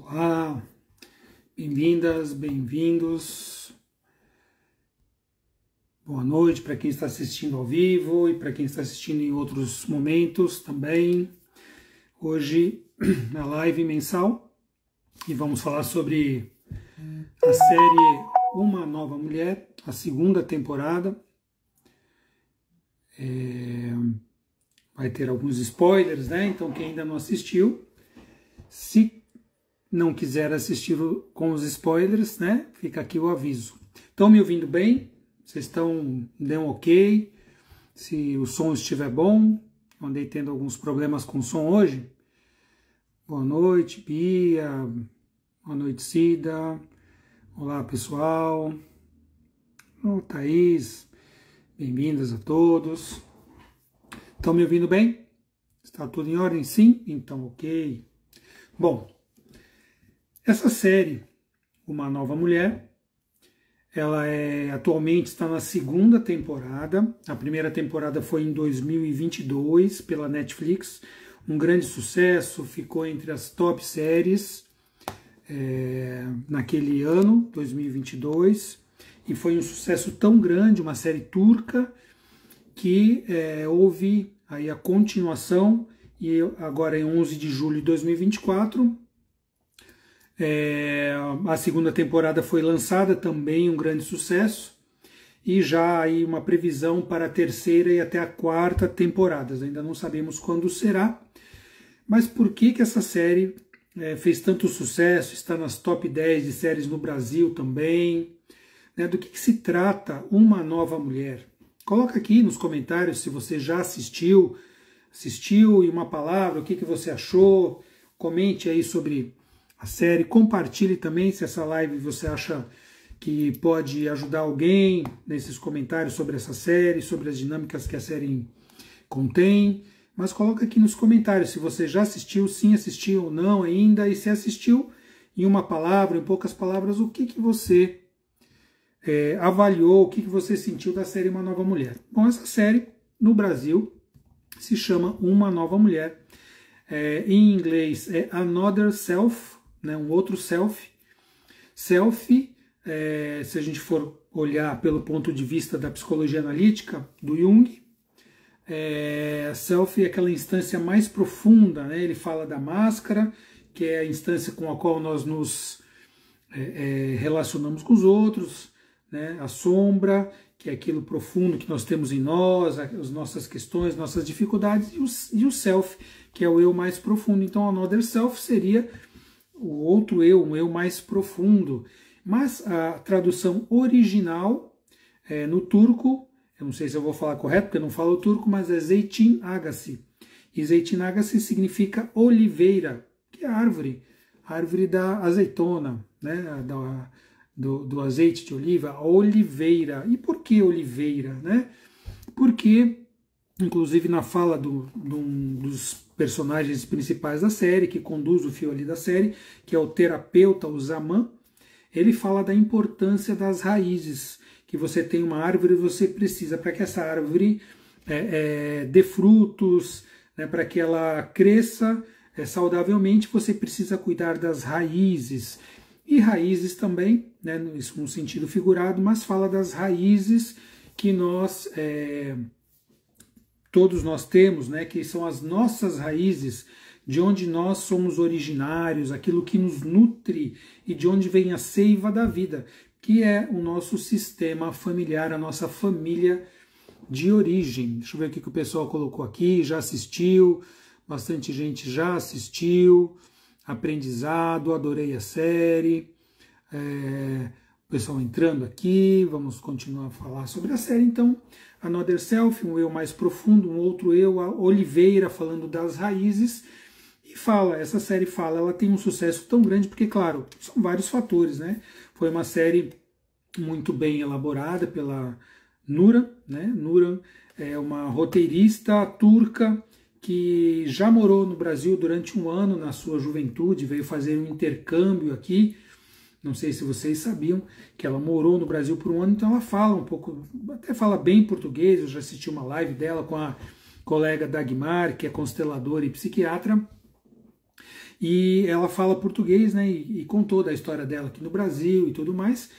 Olá, bem-vindas, bem-vindos. Boa noite para quem está assistindo ao vivo e para quem está assistindo em outros momentos também. Hoje, na live mensal, e vamos falar sobre a série Uma Nova Mulher, a segunda temporada. Vai ter alguns spoilers, né? Então quem ainda não assistiu, se não quiser assistir com os spoilers, né? Fica aqui o aviso. Estão me ouvindo bem? Vocês dão ok? Se o som estiver bom? Andei tendo alguns problemas com o som hoje. Boa noite, Bia. Boa noite, Cida. Olá, pessoal. Olá, Thaís. Bem-vindas a todos. Estão me ouvindo bem? Está tudo em ordem? Sim? Então, ok. Bom, essa série, Uma Nova Mulher, ela atualmente está na segunda temporada. A primeira temporada foi em 2022 pela Netflix. Um grande sucesso, ficou entre as top séries naquele ano, 2022. E foi um sucesso tão grande, uma série turca, que houve aí a continuação, e agora em 11 de julho de 2024, a segunda temporada foi lançada, também um grande sucesso, e já aí uma previsão para a terceira e até a quarta temporadas. Ainda não sabemos quando será, mas por que essa série fez tanto sucesso, está nas top 10 de séries no Brasil também, né? Do que se trata Uma Nova Mulher? Coloca aqui nos comentários se você já assistiu, e uma palavra, o que você achou. Comente aí sobre a série, compartilhe também se essa live você acha que pode ajudar alguém nesses comentários sobre essa série, sobre as dinâmicas que a série contém. Mas coloca aqui nos comentários se você já assistiu, sim, assistiu ou não ainda, e se assistiu, em uma palavra, em poucas palavras, o que você avaliou, o que você sentiu da série Uma Nova Mulher. Bom, essa série no Brasil se chama Uma Nova Mulher. Em inglês é Another Self, né, um outro self. Self, se a gente for olhar pelo ponto de vista da psicologia analítica, do Jung, self é aquela instância mais profunda, né? Ele fala da máscara, que é a instância com a qual nós nos relacionamos com os outros, né? A sombra, que é aquilo profundo que nós temos em nós, as nossas questões, nossas dificuldades, e o self, que é o eu mais profundo. Então, another self seria o outro eu, um eu mais profundo. Mas a tradução original no turco, eu não sei se eu vou falar correto, porque eu não falo turco, mas é Zeytin Agassi. E Zeytin Agassi significa oliveira, que é a árvore da azeitona, né? Do azeite de oliva, oliveira. E por que oliveira, né? Porque, inclusive na fala de um dos personagens principais da série, que conduz o fio ali da série, que é o terapeuta, o Zaman, ele fala da importância das raízes, que você tem uma árvore e você precisa, para que essa árvore dê frutos, né, para que ela cresça saudavelmente, você precisa cuidar das raízes. E raízes também, né, num sentido figurado, mas fala das raízes que todos nós temos, né, que são as nossas raízes, de onde nós somos originários, aquilo que nos nutre e de onde vem a seiva da vida, que é o nosso sistema familiar, a nossa família de origem. Deixa eu ver o que o pessoal colocou aqui, já assistiu, bastante gente já assistiu. Aprendizado, adorei a série. O pessoal entrando aqui, vamos continuar a falar sobre a série. Então, Another Self, um eu mais profundo, um outro eu, a oliveira, falando das raízes. E essa série ela tem um sucesso tão grande, porque, claro, são vários fatores, né? Foi uma série muito bem elaborada pela Nuran, né? Nuran é uma roteirista turca que já morou no Brasil durante um ano na sua juventude, veio fazer um intercâmbio aqui. Não sei se vocês sabiam que ela morou no Brasil por um ano, então ela fala um pouco, até fala bem português. Eu já assisti uma live dela com a colega Dagmar, que é consteladora e psiquiatra, e ela fala português, né, e contou da história dela aqui no Brasil e tudo mais.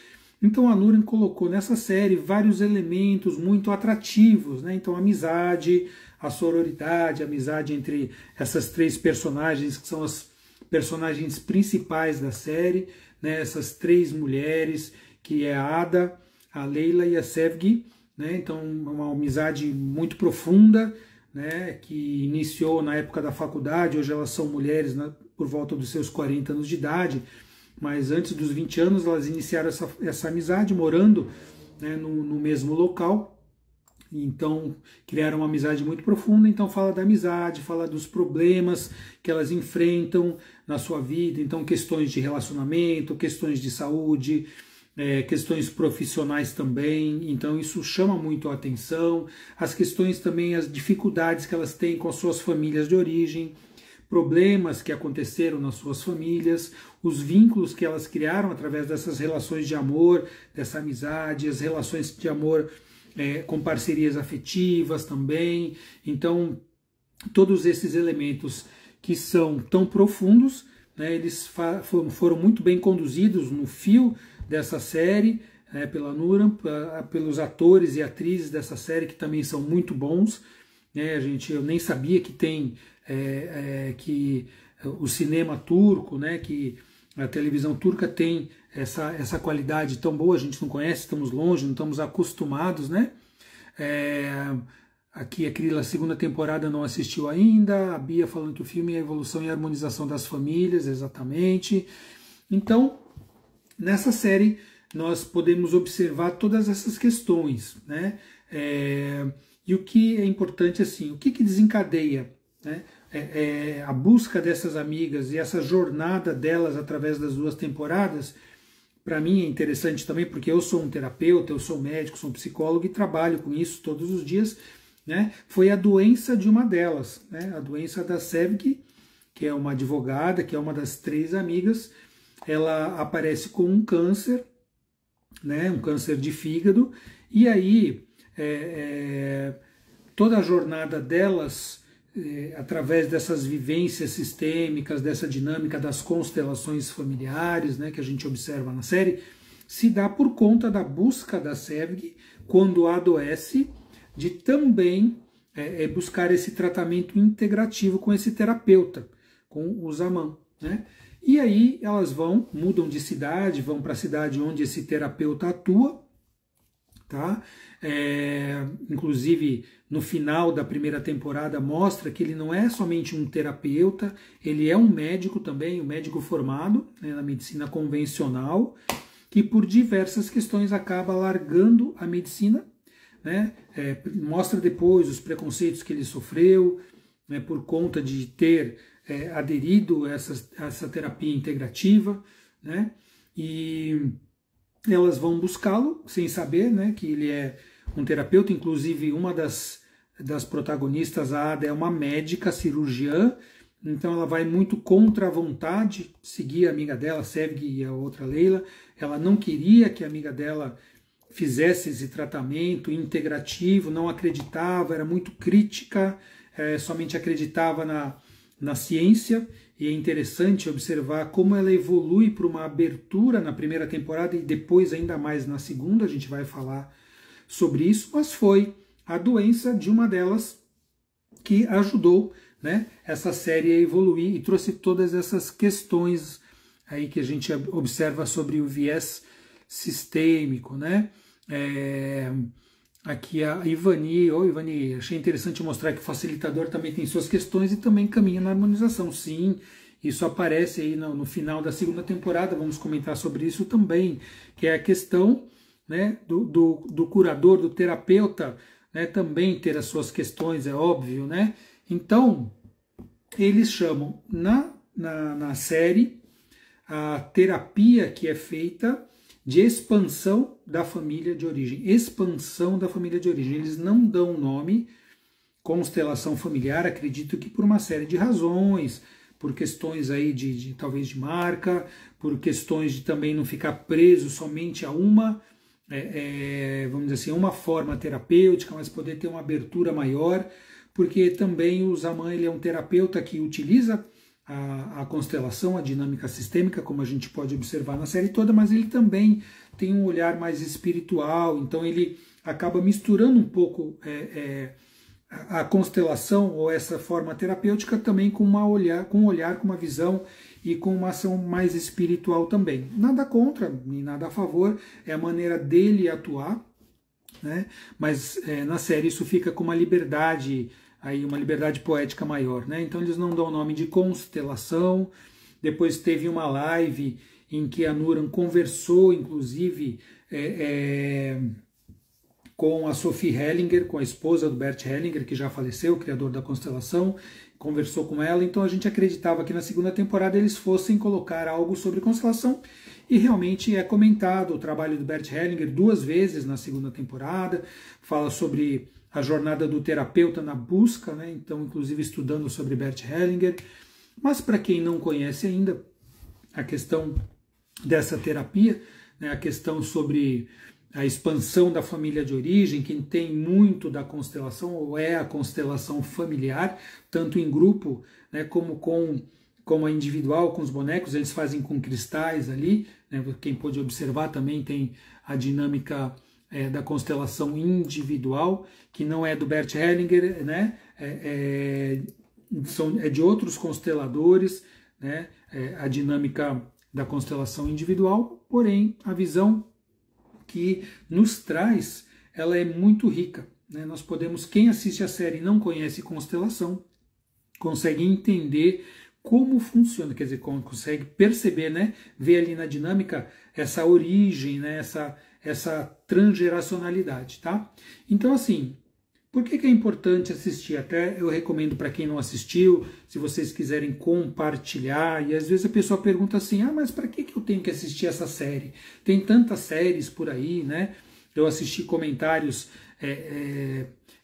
Então a Nuren colocou nessa série vários elementos muito atrativos, né? Então a amizade, a sororidade, a amizade entre essas três personagens que são as personagens principais da série, né? Essas três mulheres, que é a Ada, a Leila e a Sevgi, né? Então uma amizade muito profunda, né? Que iniciou na época da faculdade. Hoje elas são mulheres, né? Por volta dos seus 40 anos de idade. Mas antes dos 20 anos elas iniciaram essa amizade, morando, né, no mesmo local. Então criaram uma amizade muito profunda. Então fala da amizade, fala dos problemas que elas enfrentam na sua vida. Então questões de relacionamento, questões de saúde, questões profissionais também. Então isso chama muito a atenção. As questões também, as dificuldades que elas têm com as suas famílias de origem, problemas que aconteceram nas suas famílias, os vínculos que elas criaram através dessas relações de amor, dessa amizade, as relações de amor com parcerias afetivas também. Então, todos esses elementos que são tão profundos, né, eles foram muito bem conduzidos no fio dessa série, pela Nuren, pelos atores e atrizes dessa série, que também são muito bons. Eu nem sabia que tem que o cinema turco, né, que a televisão turca tem essa qualidade tão boa. A gente não conhece, estamos longe, não estamos acostumados, né? Aqui a Krila, a segunda temporada, não assistiu ainda. A Bia falando que o filme é a evolução e a harmonização das famílias, exatamente. Então, nessa série nós podemos observar todas essas questões, né? E o que é importante, assim, o que desencadeia, né? A busca dessas amigas e essa jornada delas através das 2 temporadas. Para mim é interessante também, porque eu sou um terapeuta, eu sou médico, sou um psicólogo e trabalho com isso todos os dias, né? Foi a doença de uma delas, né? A doença da Sevgi, que é uma advogada, que é uma das 3 amigas. Ela aparece com um câncer, né? Um câncer de fígado, e aí toda a jornada delas, através dessas vivências sistêmicas, dessa dinâmica das constelações familiares, né, que a gente observa na série, se dá por conta da busca da Sevgi, quando adoece, de também buscar esse tratamento integrativo com esse terapeuta, com o Zaman, né? E aí elas mudam de cidade, vão para a cidade onde esse terapeuta atua, tá? Inclusive no final da primeira temporada mostra que ele não é somente um terapeuta, ele é um médico também, um médico formado, né, na medicina convencional, que por diversas questões acaba largando a medicina, né? Mostra depois os preconceitos que ele sofreu, né, por conta de ter aderido a essa terapia integrativa, né? E elas vão buscá-lo sem saber, né, que ele é um terapeuta. Inclusive uma das protagonistas, a Ada, é uma médica cirurgiã, então ela vai muito contra a vontade seguir a amiga dela, Sevgi, e a outra Leila. Ela não queria que a amiga dela fizesse esse tratamento integrativo, não acreditava, era muito crítica, somente acreditava na ciência. E é interessante observar como ela evolui para uma abertura na primeira temporada e depois ainda mais na segunda. A gente vai falar sobre isso, mas foi a doença de uma delas que ajudou, né, essa série a evoluir e trouxe todas essas questões aí que a gente observa sobre o viés sistêmico, né? Aqui a Ivani, Ivani, achei interessante mostrar que o facilitador também tem suas questões e também caminha na harmonização. Sim, isso aparece aí no final da segunda temporada, vamos comentar sobre isso também, que é a questão, né, do curador, do terapeuta, né, também ter as suas questões, é óbvio, né? Então, eles chamam na série a terapia que é feita de expansão da família de origem. Expansão da família de origem. Eles não dão nome constelação familiar, acredito que por uma série de razões, por questões aí talvez de marca, por questões de também não ficar preso somente a uma, vamos dizer assim, uma forma terapêutica, mas poder ter uma abertura maior, porque também o Zaman, ele é um terapeuta que utiliza a constelação, a dinâmica sistêmica, como a gente pode observar na série toda, mas ele também tem um olhar mais espiritual, então ele acaba misturando um pouco a constelação ou essa forma terapêutica também com um olhar, com uma visão e com uma ação mais espiritual também. Nada contra, nem nada a favor, é a maneira dele atuar, né? Mas na série isso fica com uma liberdade, aí uma liberdade poética maior, né? Então eles não dão o nome de constelação. Depois teve uma live em que a Nuran conversou, inclusive, com a Sophie Hellinger, com a esposa do Bert Hellinger, que já faleceu, o criador da constelação, conversou com ela. Então a gente acreditava que na segunda temporada eles fossem colocar algo sobre constelação, e realmente é comentado o trabalho do Bert Hellinger 2 vezes na segunda temporada, fala sobre a jornada do terapeuta na busca, né? Então inclusive estudando sobre Bert Hellinger. Mas para quem não conhece ainda a questão dessa terapia, né, a questão sobre a expansão da família de origem, quem tem muito da constelação, ou é a constelação familiar, tanto em grupo, né, como a individual, com os bonecos, eles fazem com cristais ali, né, quem pôde observar também tem a dinâmica da constelação individual, que não é do Bert Hellinger, né, é de outros consteladores, né, a dinâmica da constelação individual, porém a visão que nos traz, ela é muito rica, né? Nós podemos, quem assiste a série e não conhece constelação, consegue entender como funciona, quer dizer, consegue perceber, né? Ver ali na dinâmica essa origem, né? Essa transgeracionalidade, tá? Então, assim, por que é importante assistir? Até eu recomendo para quem não assistiu, se vocês quiserem compartilhar, e às vezes a pessoa pergunta assim, mas para que eu tenho que assistir essa série? Tem tantas séries por aí, né? Eu assisti comentários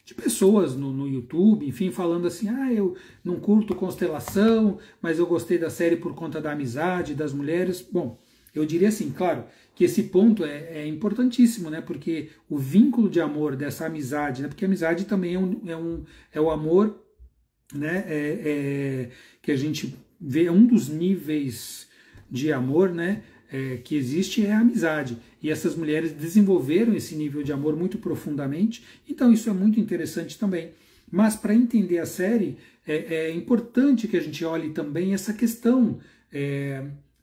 de pessoas no YouTube, enfim, falando assim, eu não curto constelação, mas eu gostei da série por conta da amizade, das mulheres. Bom, eu diria assim, claro, que esse ponto é importantíssimo, né? Porque o vínculo de amor dessa amizade, né? Porque a amizade também é o amor, né? Que a gente vê, um dos níveis de amor, né? Que existe é a amizade. E essas mulheres desenvolveram esse nível de amor muito profundamente, então isso é muito interessante também. Mas para entender a série, é importante que a gente olhe também essa questão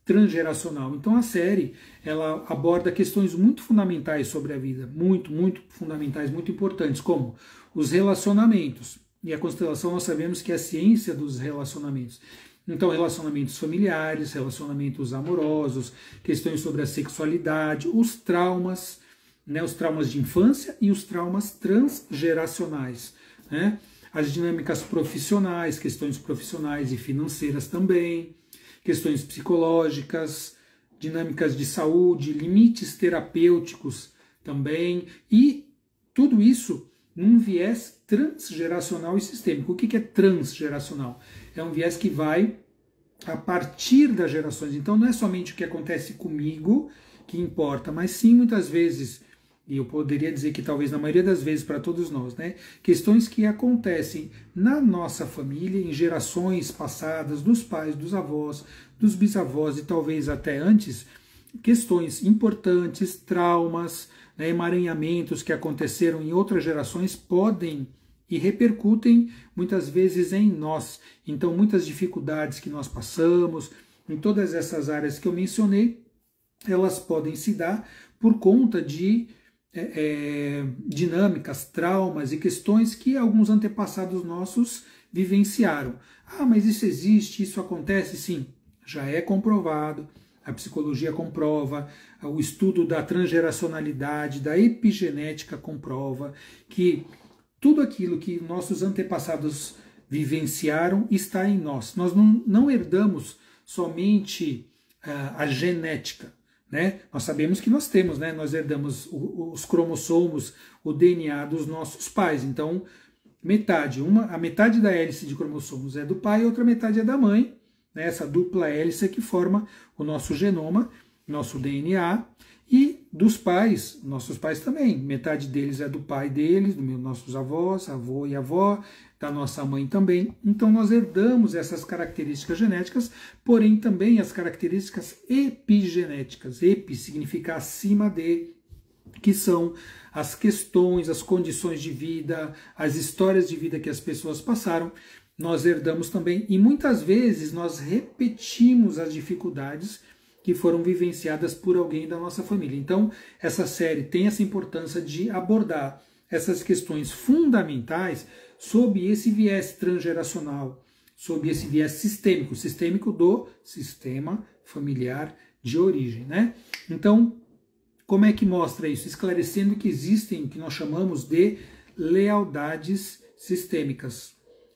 transgeracional. Então a série, ela aborda questões muito fundamentais sobre a vida, muito fundamentais, muito importantes, como os relacionamentos. E a constelação nós sabemos que é a ciência dos relacionamentos. Então relacionamentos familiares, relacionamentos amorosos, questões sobre a sexualidade, os traumas, né, os traumas de infância e os traumas transgeracionais, né? As dinâmicas profissionais, questões profissionais e financeiras também, questões psicológicas, dinâmicas de saúde, limites terapêuticos também, e tudo isso num viés transgeracional e sistêmico. O que é transgeracional? É um viés que vai a partir das gerações. Então não é somente o que acontece comigo que importa, mas sim muitas vezes, e eu poderia dizer que talvez na maioria das vezes para todos nós, né, questões que acontecem na nossa família, em gerações passadas, dos pais, dos avós, dos bisavós e talvez até antes, questões importantes, traumas, né, emaranhamentos que aconteceram em outras gerações podem e repercutem muitas vezes em nós. Então muitas dificuldades que nós passamos, em todas essas áreas que eu mencionei, elas podem se dar por conta de dinâmicas, traumas e questões que alguns antepassados nossos vivenciaram. Mas isso existe, isso acontece? Sim, já é comprovado, a psicologia comprova, o estudo da transgeracionalidade, da epigenética comprova que tudo aquilo que nossos antepassados vivenciaram está em nós. Nós não herdamos somente a genética, né? Nós sabemos que nós temos, né? Nós herdamos os cromossomos, o DNA dos nossos pais. Então, metade. A metade da hélice de cromossomos é do pai e a outra metade é da mãe, né? Essa dupla hélice que forma o nosso genoma, nosso DNA, e dos pais, nossos pais também. Metade deles é do pai deles, dos nossos avós, avô e avó, da nossa mãe também. Então nós herdamos essas características genéticas, porém também as características epigenéticas. Epi significa acima de, que são as questões, as condições de vida, as histórias de vida que as pessoas passaram. Nós herdamos também, e muitas vezes nós repetimos as dificuldades que foram vivenciadas por alguém da nossa família. Então, essa série tem essa importância de abordar essas questões fundamentais sob esse viés transgeracional, sob esse viés sistêmico do sistema familiar de origem, né? Então, como é que mostra isso? Esclarecendo que existem o que nós chamamos de lealdades sistêmicas.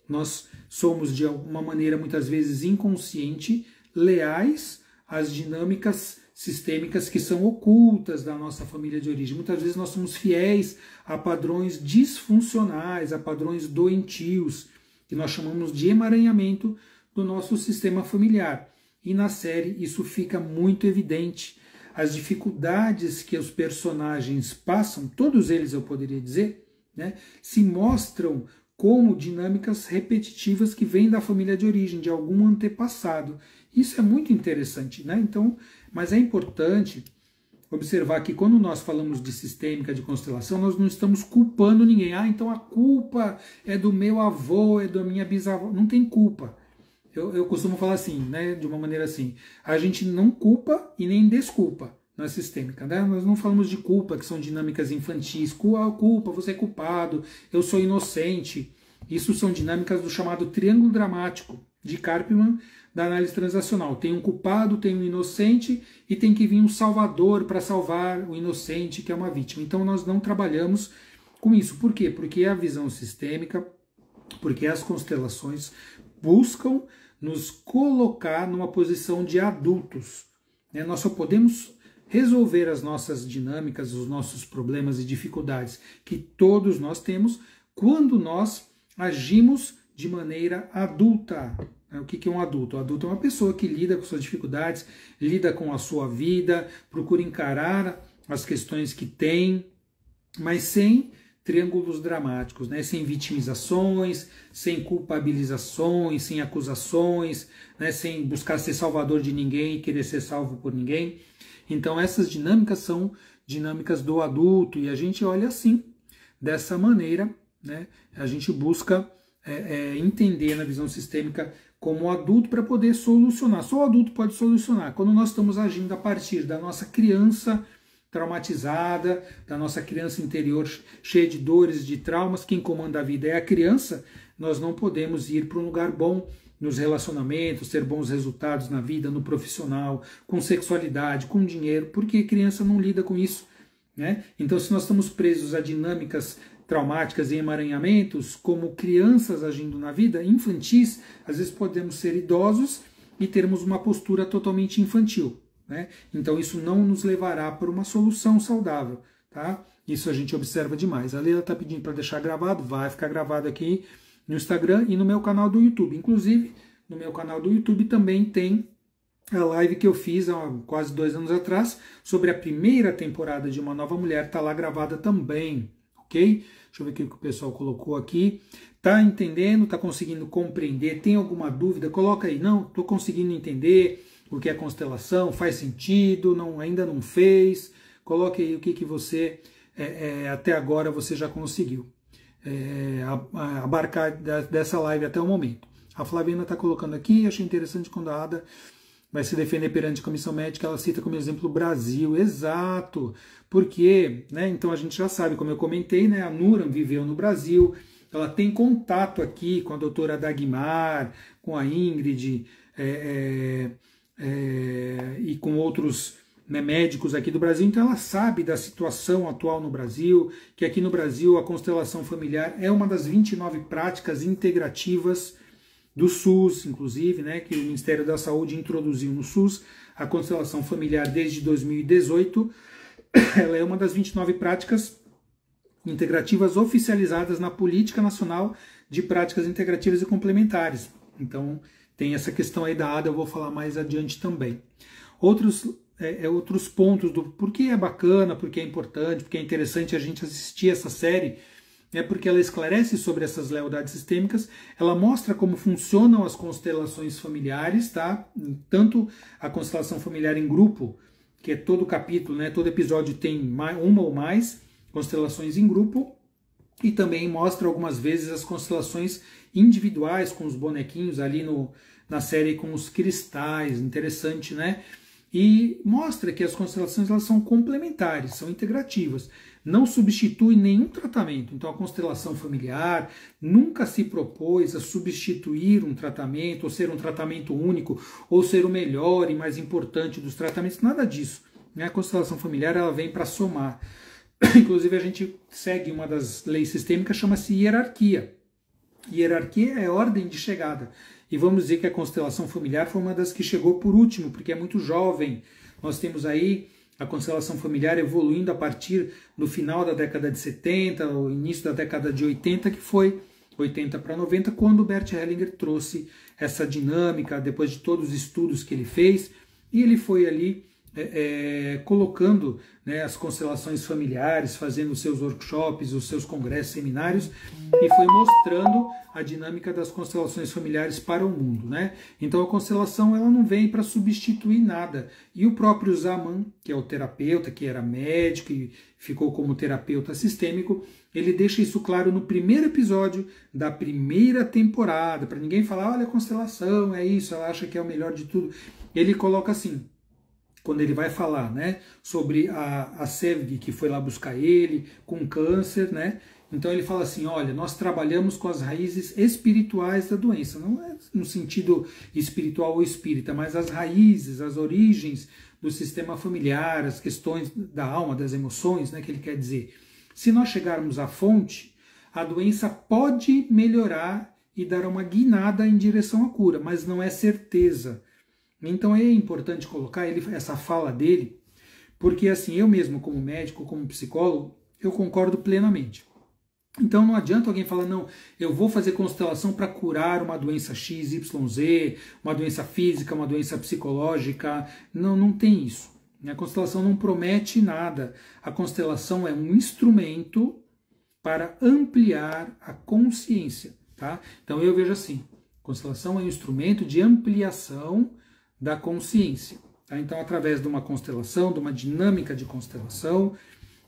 Nós somos, de alguma maneira, muitas vezes inconsciente, leais às dinâmicas sistêmicas que são ocultas da nossa família de origem. Muitas vezes nós somos fiéis a padrões disfuncionais, a padrões doentios, que nós chamamos de emaranhamento do nosso sistema familiar. E na série isso fica muito evidente. As dificuldades que os personagens passam, todos eles eu poderia dizer, né, se mostram como dinâmicas repetitivas que vêm da família de origem, de algum antepassado. Isso é muito interessante, né? Então, mas é importante observar que quando nós falamos de sistêmica, de constelação, nós não estamos culpando ninguém. Ah, então a culpa é do meu avô, é da minha bisavó. Não tem culpa. Eu costumo falar assim, né? De uma maneira assim. A gente não culpa e nem desculpa na sistêmica, né? Nós não falamos de culpa, que são dinâmicas infantis. Culpa, você é culpado, eu sou inocente. Isso são dinâmicas do chamado triângulo dramático de Karpman, da análise transacional. Tem um culpado, tem um inocente e tem que vir um salvador para salvar o inocente, que é uma vítima. Então nós não trabalhamos com isso. Por quê? Porque a visão sistêmica, porque as constelações buscam nos colocar numa posição de adultos. Né? Nós só podemos resolver as nossas dinâmicas, os nossos problemas e dificuldades que todos nós temos quando nós agimos de maneira adulta. O que é um adulto? O adulto é uma pessoa que lida com suas dificuldades, lida com a sua vida, procura encarar as questões que tem, mas sem triângulos dramáticos, né? Sem vitimizações, sem culpabilizações, sem acusações, né? Sem buscar ser salvador de ninguém, querer ser salvo por ninguém. Então essas dinâmicas são dinâmicas do adulto e a gente olha assim, dessa maneira, né? A gente busca entender na visão sistêmica como adulto para poder solucionar. Só o adulto pode solucionar. Quando nós estamos agindo a partir da nossa criança traumatizada, da nossa criança interior cheia de dores, de traumas, quem comanda a vida é a criança, nós não podemos ir para um lugar bom nos relacionamentos, ter bons resultados na vida, no profissional, com sexualidade, com dinheiro, porque a criança não lida com isso, né? Então, se nós estamos presos a dinâmicas traumáticas e emaranhamentos, como crianças agindo na vida, infantis, às vezes podemos ser idosos e termos uma postura totalmente infantil, né? Então isso não nos levará para uma solução saudável, tá? Isso a gente observa demais. A Leila está pedindo para deixar gravado, vai ficar gravado aqui no Instagram e no meu canal do YouTube. Inclusive, no meu canal do YouTube também tem a live que eu fiz há quase 2 anos atrás sobre a primeira temporada de Uma Nova Mulher, está lá gravada também. Ok? Deixa eu ver o que o pessoal colocou aqui. Tá entendendo? Tá conseguindo compreender? Tem alguma dúvida? Coloca aí. Não, tô conseguindo entender o que é constelação. Faz sentido? Não, ainda não fez? Coloque aí o que você até agora você já conseguiu abarcar dessa live até o momento. A Flaviana está colocando aqui. Achei interessante quando a Ada vai se defender perante a comissão médica, ela cita como exemplo o Brasil. Exato, porque, né, então a gente já sabe, como eu comentei, né, a Nuran viveu no Brasil, ela tem contato aqui com a doutora Dagmar, com a Ingrid e com outros, né, médicos aqui do Brasil, então ela sabe da situação atual no Brasil, que aqui no Brasil a constelação familiar é uma das 29 práticas integrativas do SUS, inclusive, né, que o Ministério da Saúde introduziu no SUS, a constelação familiar desde 2018, ela é uma das 29 práticas integrativas oficializadas na Política Nacional de Práticas Integrativas e Complementares. Então, tem essa questão aí da ADA, eu vou falar mais adiante também. Outros pontos do porquê é bacana, porque é importante, porque é interessante a gente assistir essa série, porque ela esclarece sobre essas lealdades sistêmicas, ela mostra como funcionam as constelações familiares, tá? Tanto a constelação familiar em grupo, que é todo capítulo, né? Todo episódio tem uma ou mais constelações em grupo, e também mostra algumas vezes as constelações individuais, com os bonequinhos ali na série com os cristais, interessante, né? E mostra que as constelações elas são complementares, são integrativas, não substitui nenhum tratamento. Então a constelação familiar nunca se propôs a substituir um tratamento, ou ser um tratamento único, ou ser o melhor e mais importante dos tratamentos, nada disso. A constelação familiar ela vem para somar. Inclusive a gente segue uma das leis sistêmicas, chama-se hierarquia. Hierarquia é ordem de chegada. E vamos dizer que a constelação familiar foi uma das que chegou por último, porque é muito jovem. Nós temos aí a constelação familiar evoluindo a partir do final da década de 70, o início da década de 80, que foi 80 para 90, quando o Bert Hellinger trouxe essa dinâmica, depois de todos os estudos que ele fez, e ele foi ali colocando, né, as constelações familiares, fazendo os seus workshops, os seus congressos, seminários, e foi mostrando a dinâmica das constelações familiares para o mundo, né? Então a constelação ela não vem para substituir nada. E o próprio Zaman, que é o terapeuta, que era médico e ficou como terapeuta sistêmico, ele deixa isso claro no primeiro episódio da primeira temporada, para ninguém falar, olha a constelação, é isso, ela acha que é o melhor de tudo. Ele coloca assim, quando ele vai falar, né, sobre a Sevgi, que foi lá buscar ele, com câncer, né? Então ele fala assim, olha, nós trabalhamos com as raízes espirituais da doença, não é no sentido espiritual ou espírita, mas as raízes, as origens do sistema familiar, as questões da alma, das emoções, né, que ele quer dizer. Se nós chegarmos à fonte, a doença pode melhorar e dar uma guinada em direção à cura, mas não é certeza. Então é importante colocar essa fala dele, porque assim, eu mesmo como médico, como psicólogo, eu concordo plenamente. Então não adianta alguém falar, não, eu vou fazer constelação para curar uma doença X, Y, Z, uma doença física, uma doença psicológica. Não, não tem isso. A constelação não promete nada. A constelação é um instrumento para ampliar a consciência, tá? Então eu vejo assim, constelação é um instrumento de ampliação da consciência. Tá? Então, através de uma constelação, de uma dinâmica de constelação,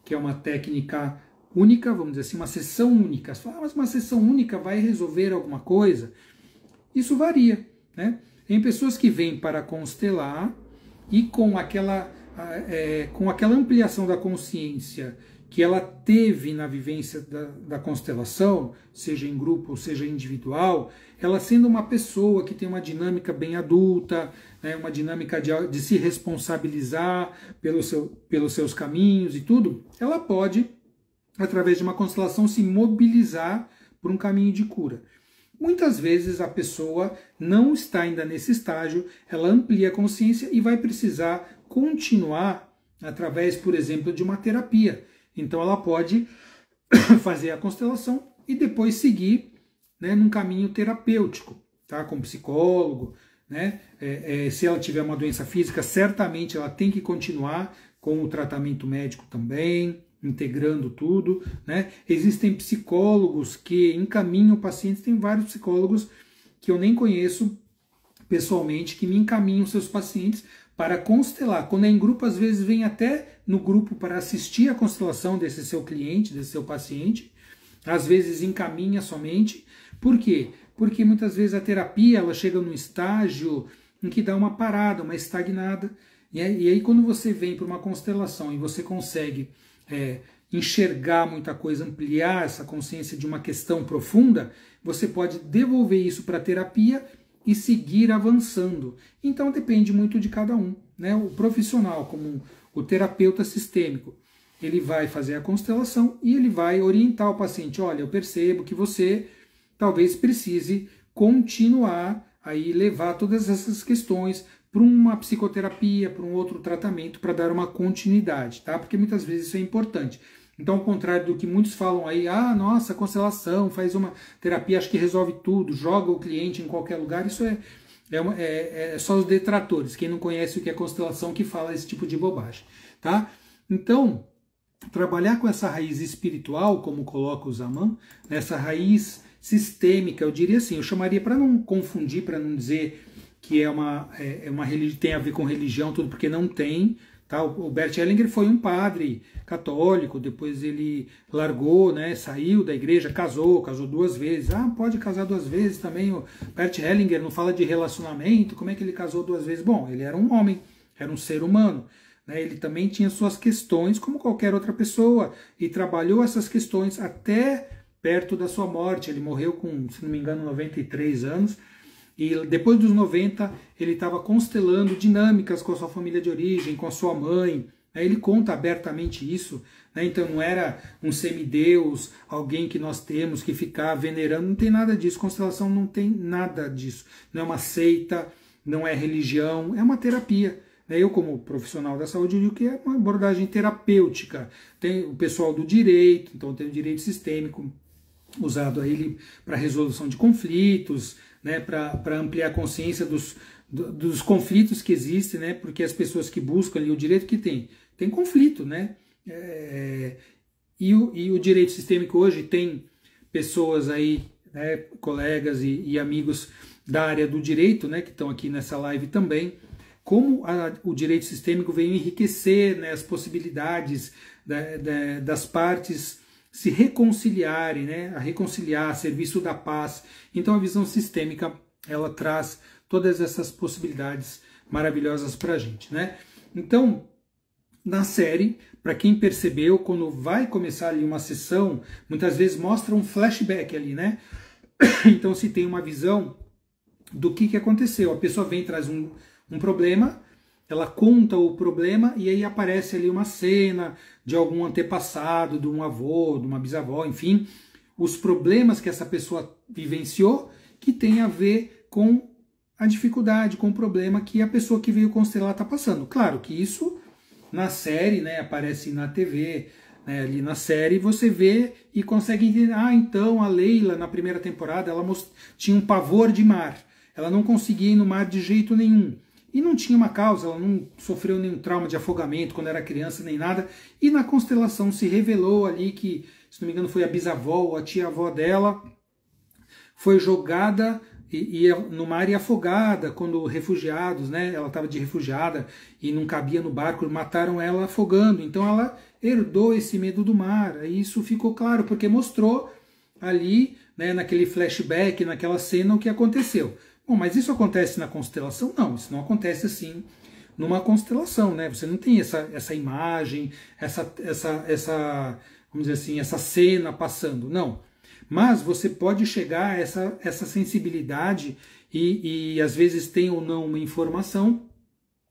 que é uma técnica única, vamos dizer assim, uma sessão única. Você fala, mas uma sessão única vai resolver alguma coisa? Isso varia. Né? Tem pessoas que vêm para constelar e com aquela ampliação da consciência que ela teve na vivência da constelação, seja em grupo ou seja individual, ela sendo uma pessoa que tem uma dinâmica bem adulta, né, uma dinâmica de se responsabilizar pelos seus caminhos e tudo, ela pode, através de uma constelação, se mobilizar por um caminho de cura. Muitas vezes a pessoa não está ainda nesse estágio, ela amplia a consciência e vai precisar continuar através, por exemplo, de uma terapia. Então ela pode fazer a constelação e depois seguir, né, num caminho terapêutico, tá, com psicólogo, né? Se ela tiver uma doença física, certamente ela tem que continuar com o tratamento médico também, integrando tudo, né? Existem psicólogos que encaminham pacientes, tem vários psicólogos que eu nem conheço pessoalmente, que me encaminham seus pacientes para constelar. Quando é em grupo, às vezes vem até no grupo para assistir a constelação desse seu cliente, desse seu paciente, às vezes encaminha somente. Por quê? Porque muitas vezes a terapia ela chega num estágio em que dá uma parada, uma estagnada, e aí quando você vem para uma constelação e você consegue enxergar muita coisa, ampliar essa consciência de uma questão profunda, você pode devolver isso para a terapia e seguir avançando. Então depende muito de cada um, né? O profissional, como o terapeuta sistêmico, ele vai fazer a constelação e ele vai orientar o paciente. Olha, eu percebo que você talvez precise continuar aí levar todas essas questões para uma psicoterapia, para um outro tratamento, para dar uma continuidade, tá? Porque muitas vezes isso é importante. Então, ao contrário do que muitos falam aí, ah, nossa, constelação, faz uma terapia, acho que resolve tudo, joga o cliente em qualquer lugar, isso é só os detratores, quem não conhece o que é constelação que fala esse tipo de bobagem, tá? Então, trabalhar com essa raiz espiritual, como coloca o Zaman, nessa raiz sistêmica, eu diria assim, eu chamaria, para não confundir, para não dizer que tem a ver com religião, tudo, porque não tem, tá? O Bert Hellinger foi um padre católico, depois ele largou, né, saiu da igreja, casou 2 vezes. Ah, pode casar 2 vezes também. O Bert Hellinger não fala de relacionamento, como é que ele casou 2 vezes? Bom, ele era um homem, era um ser humano, né? Ele também tinha suas questões, como qualquer outra pessoa, e trabalhou essas questões até perto da sua morte. Ele morreu com, se não me engano, 93 anos, e depois dos 90, ele estava constelando dinâmicas com a sua família de origem, com a sua mãe. Ele conta abertamente isso, né? Então não era um semideus, alguém que nós temos que ficar venerando, não tem nada disso. Constelação não tem nada disso. Não é uma seita, não é religião, é uma terapia. Eu, como profissional da saúde, digo que é uma abordagem terapêutica. Tem o pessoal do direito, então tem o direito sistêmico, usado aí para resolução de conflitos, né, para ampliar a consciência dos conflitos que existem, né, porque as pessoas que buscam ali o direito que tem conflito, né, e o direito sistêmico hoje tem pessoas aí, né, colegas e amigos da área do direito, né, que estão aqui nessa live também, como o direito sistêmico veio enriquecer, né, as possibilidades das partes se reconciliarem, né, a reconciliar, a serviço da paz. Então a visão sistêmica, ela traz todas essas possibilidades maravilhosas para a gente, né? Então, na série, para quem percebeu, quando vai começar ali uma sessão, muitas vezes mostra um flashback ali, né? Então se tem uma visão do que aconteceu. A pessoa vem, traz um problema, ela conta o problema e aí aparece ali uma cena de algum antepassado, de um avô, de uma bisavó, enfim, os problemas que essa pessoa vivenciou que tem a ver com a dificuldade, com o problema que a pessoa que veio constelar está passando. Claro que isso na série, né, aparece na TV, né, ali na série você vê e consegue entender, então a Leila na primeira temporada ela tinha um pavor de mar, ela não conseguia ir no mar de jeito nenhum. E não tinha uma causa, ela não sofreu nenhum trauma de afogamento quando era criança, nem nada. E na constelação se revelou ali que, se não me engano, foi a bisavó ou a tia-avó dela, foi jogada no mar e afogada quando refugiados, né? Ela estava de refugiada e não cabia no barco, mataram ela afogando. Então ela herdou esse medo do mar. E isso ficou claro, porque mostrou ali, né, naquele flashback, naquela cena, o que aconteceu. Bom, mas isso acontece na constelação? Não, isso não acontece assim numa constelação, né? Você não tem essa imagem, vamos dizer assim, essa cena passando, não. Mas você pode chegar a essa sensibilidade e às vezes tem ou não uma informação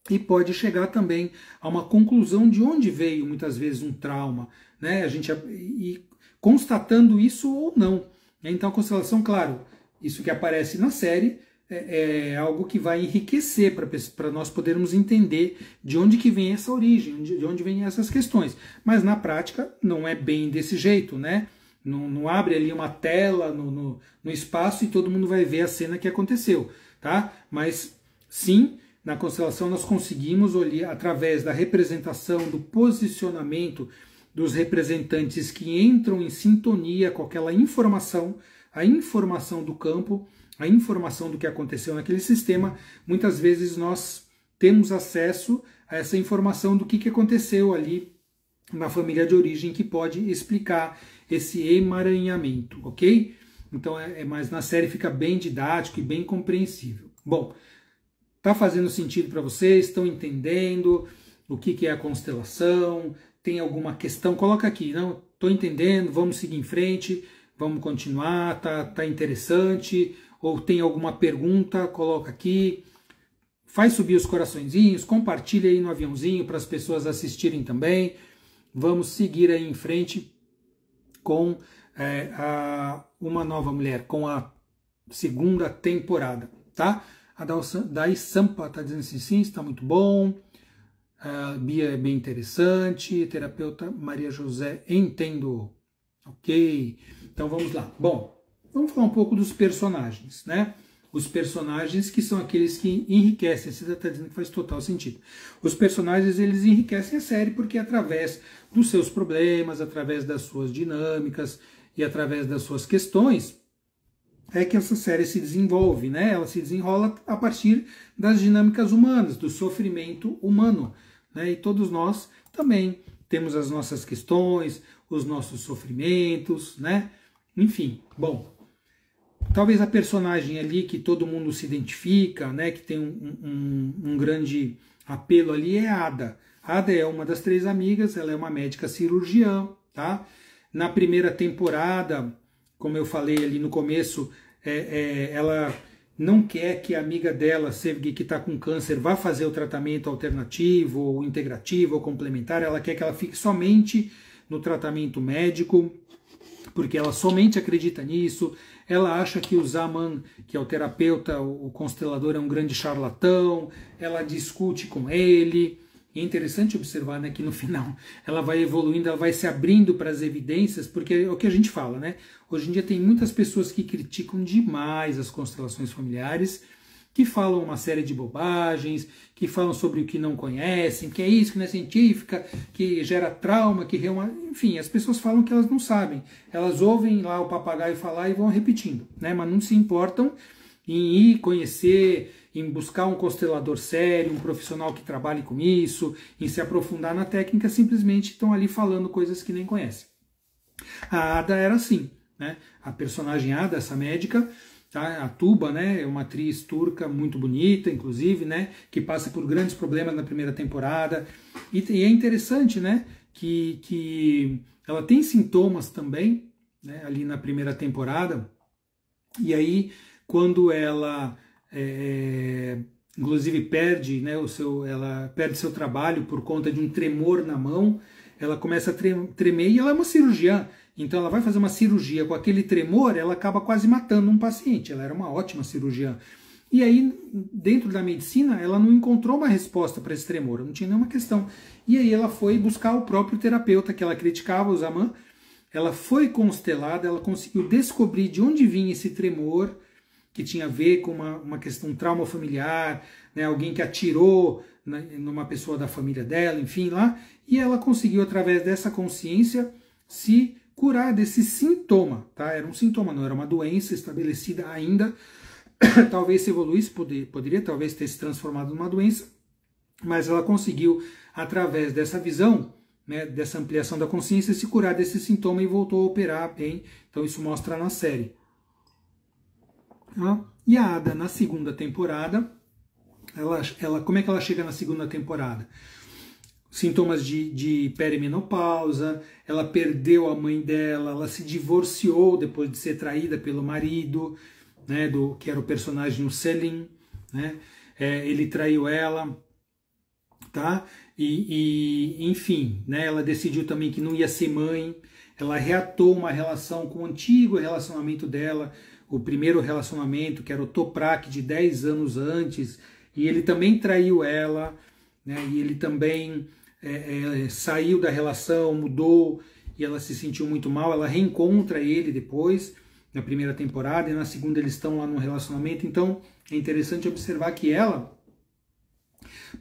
e pode chegar também a uma conclusão de onde veio muitas vezes um trauma, né? E constatando isso ou não. Então a constelação, claro, isso que aparece na série é algo que vai enriquecer para nós podermos entender de onde que vem essa origem, de onde vem essas questões. Mas na prática não é bem desse jeito, né? Não abre ali uma tela no espaço e todo mundo vai ver a cena que aconteceu, tá? Mas sim, na constelação nós conseguimos olhar através da representação, do posicionamento dos representantes que entram em sintonia com aquela informação, a informação do campo, a informação do que aconteceu naquele sistema. Muitas vezes nós temos acesso a essa informação do que aconteceu ali na família de origem, que pode explicar esse emaranhamento, ok? Então, mas na série fica bem didático e bem compreensível. Bom, tá fazendo sentido para vocês? Estão entendendo o que é a constelação? Tem alguma questão? Coloca aqui, não? Estou entendendo, vamos seguir em frente, vamos continuar, tá interessante? Ou tem alguma pergunta, coloca aqui, faz subir os coraçõezinhos, compartilha aí no aviãozinho para as pessoas assistirem também. Vamos seguir aí em frente com Uma Nova Mulher, com a segunda temporada, tá? A Dai Sampa está dizendo assim, sim, está muito bom. Bia é bem interessante, terapeuta Maria José, entendo. Ok, então vamos lá. Bom, vamos falar um pouco dos personagens, né? Os personagens que são aqueles que enriquecem, você está dizendo que faz total sentido. Os personagens, eles enriquecem a série porque através dos seus problemas, através das suas dinâmicas e através das suas questões, é que essa série se desenvolve, né? Ela se desenrola a partir das dinâmicas humanas, do sofrimento humano, né? E todos nós também temos as nossas questões, os nossos sofrimentos, né? Enfim, bom, talvez a personagem ali que todo mundo se identifica, né? Que tem um grande apelo ali é a Ada. A Ada é uma das 3 amigas, ela é uma médica cirurgiã, tá? Na primeira temporada, como eu falei ali no começo, ela não quer que a amiga dela, que está com câncer, vá fazer o tratamento alternativo, ou integrativo, ou complementar. Ela quer que ela fique somente no tratamento médico, porque ela somente acredita nisso. Ela acha que o Zaman, que é o terapeuta, o constelador, é um grande charlatão. Ela discute com ele. E é interessante observar, né, que no final ela vai evoluindo, ela vai se abrindo para as evidências, porque é o que a gente fala, né? Hoje em dia tem muitas pessoas que criticam demais as constelações familiares, que falam uma série de bobagens, que falam sobre o que não conhecem, que é isso, que não é científica, que gera trauma, enfim, as pessoas falam que elas não sabem. Elas ouvem lá o papagaio falar e vão repetindo, né? Mas não se importam em ir conhecer, em buscar um constelador sério, um profissional que trabalhe com isso, em se aprofundar na técnica, simplesmente estão ali falando coisas que nem conhecem. A Ada era assim, né? A personagem Ada, essa médica, tá? A Tuba, né? É uma atriz turca muito bonita, inclusive, né? Que passa por grandes problemas na primeira temporada. E é interessante, né? Que ela tem sintomas também, né? Ali na primeira temporada. E aí, quando ela inclusive perde, né, ela perde seu trabalho por conta de um tremor na mão, ela começa a tremer e ela é uma cirurgiã, então ela vai fazer uma cirurgia com aquele tremor, ela acaba quase matando um paciente. Ela era uma ótima cirurgiã. E aí, dentro da medicina, ela não encontrou uma resposta para esse tremor, não tinha nenhuma questão. E aí ela foi buscar o próprio terapeuta que ela criticava, o Zaman. Ela foi constelada, ela conseguiu descobrir de onde vinha esse tremor, que tinha a ver com uma questão, um trauma familiar, né, alguém que atirou numa pessoa da família dela, enfim, lá, e ela conseguiu, através dessa consciência, se curar desse sintoma, tá? Era um sintoma, não era uma doença estabelecida ainda, talvez se evoluísse, poderia talvez ter se transformado numa doença, mas ela conseguiu, através dessa visão, né, dessa ampliação da consciência, se curar desse sintoma e voltou a operar bem, então isso mostra na série. E a Ada, na segunda temporada, como é que ela chega na segunda temporada? Sintomas de perimenopausa, ela perdeu a mãe dela, ela se divorciou depois de ser traída pelo marido, né, que era o personagem o Selim, né? Ele traiu ela, tá? Enfim, né, ela decidiu também que não ia ser mãe, ela reatou uma relação com o antigo relacionamento dela, o primeiro relacionamento, que era o Toprak, de 10 anos antes, e ele também traiu ela, né? E ele também saiu da relação, mudou, e ela se sentiu muito mal. Ela reencontra ele depois, na primeira temporada, e na segunda eles estão lá no relacionamento. Então é interessante observar que ela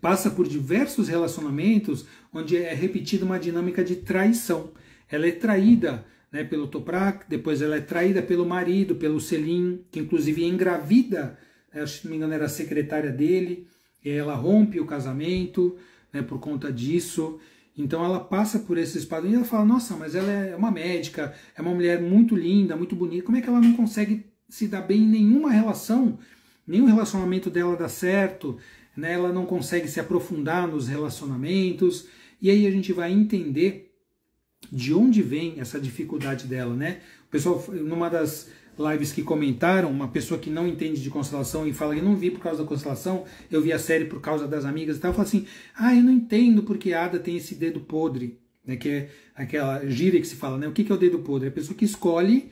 passa por diversos relacionamentos onde é repetida uma dinâmica de traição. Ela é traída, né, pelo Toprak, depois ela é traída pelo marido, pelo Selim, que inclusive engravida, se não me engano era a secretária dele, e ela rompe o casamento, né, por conta disso. Então ela passa por esses padrões e ela fala, nossa, mas ela é uma médica, é uma mulher muito linda, muito bonita, como é que ela não consegue se dar bem em nenhuma relação? Nenhum relacionamento dela dá certo, né? Ela não consegue se aprofundar nos relacionamentos, e aí a gente vai entender de onde vem essa dificuldade dela, né? O pessoal, numa das lives que comentaram, uma pessoa que não entende de constelação e fala que não vi por causa da constelação, eu vi a série por causa das amigas e tal, fala assim, eu não entendo porque a Ada tem esse dedo podre, né? Que é aquela gíria que se fala, né? O que é o dedo podre? É a pessoa que escolhe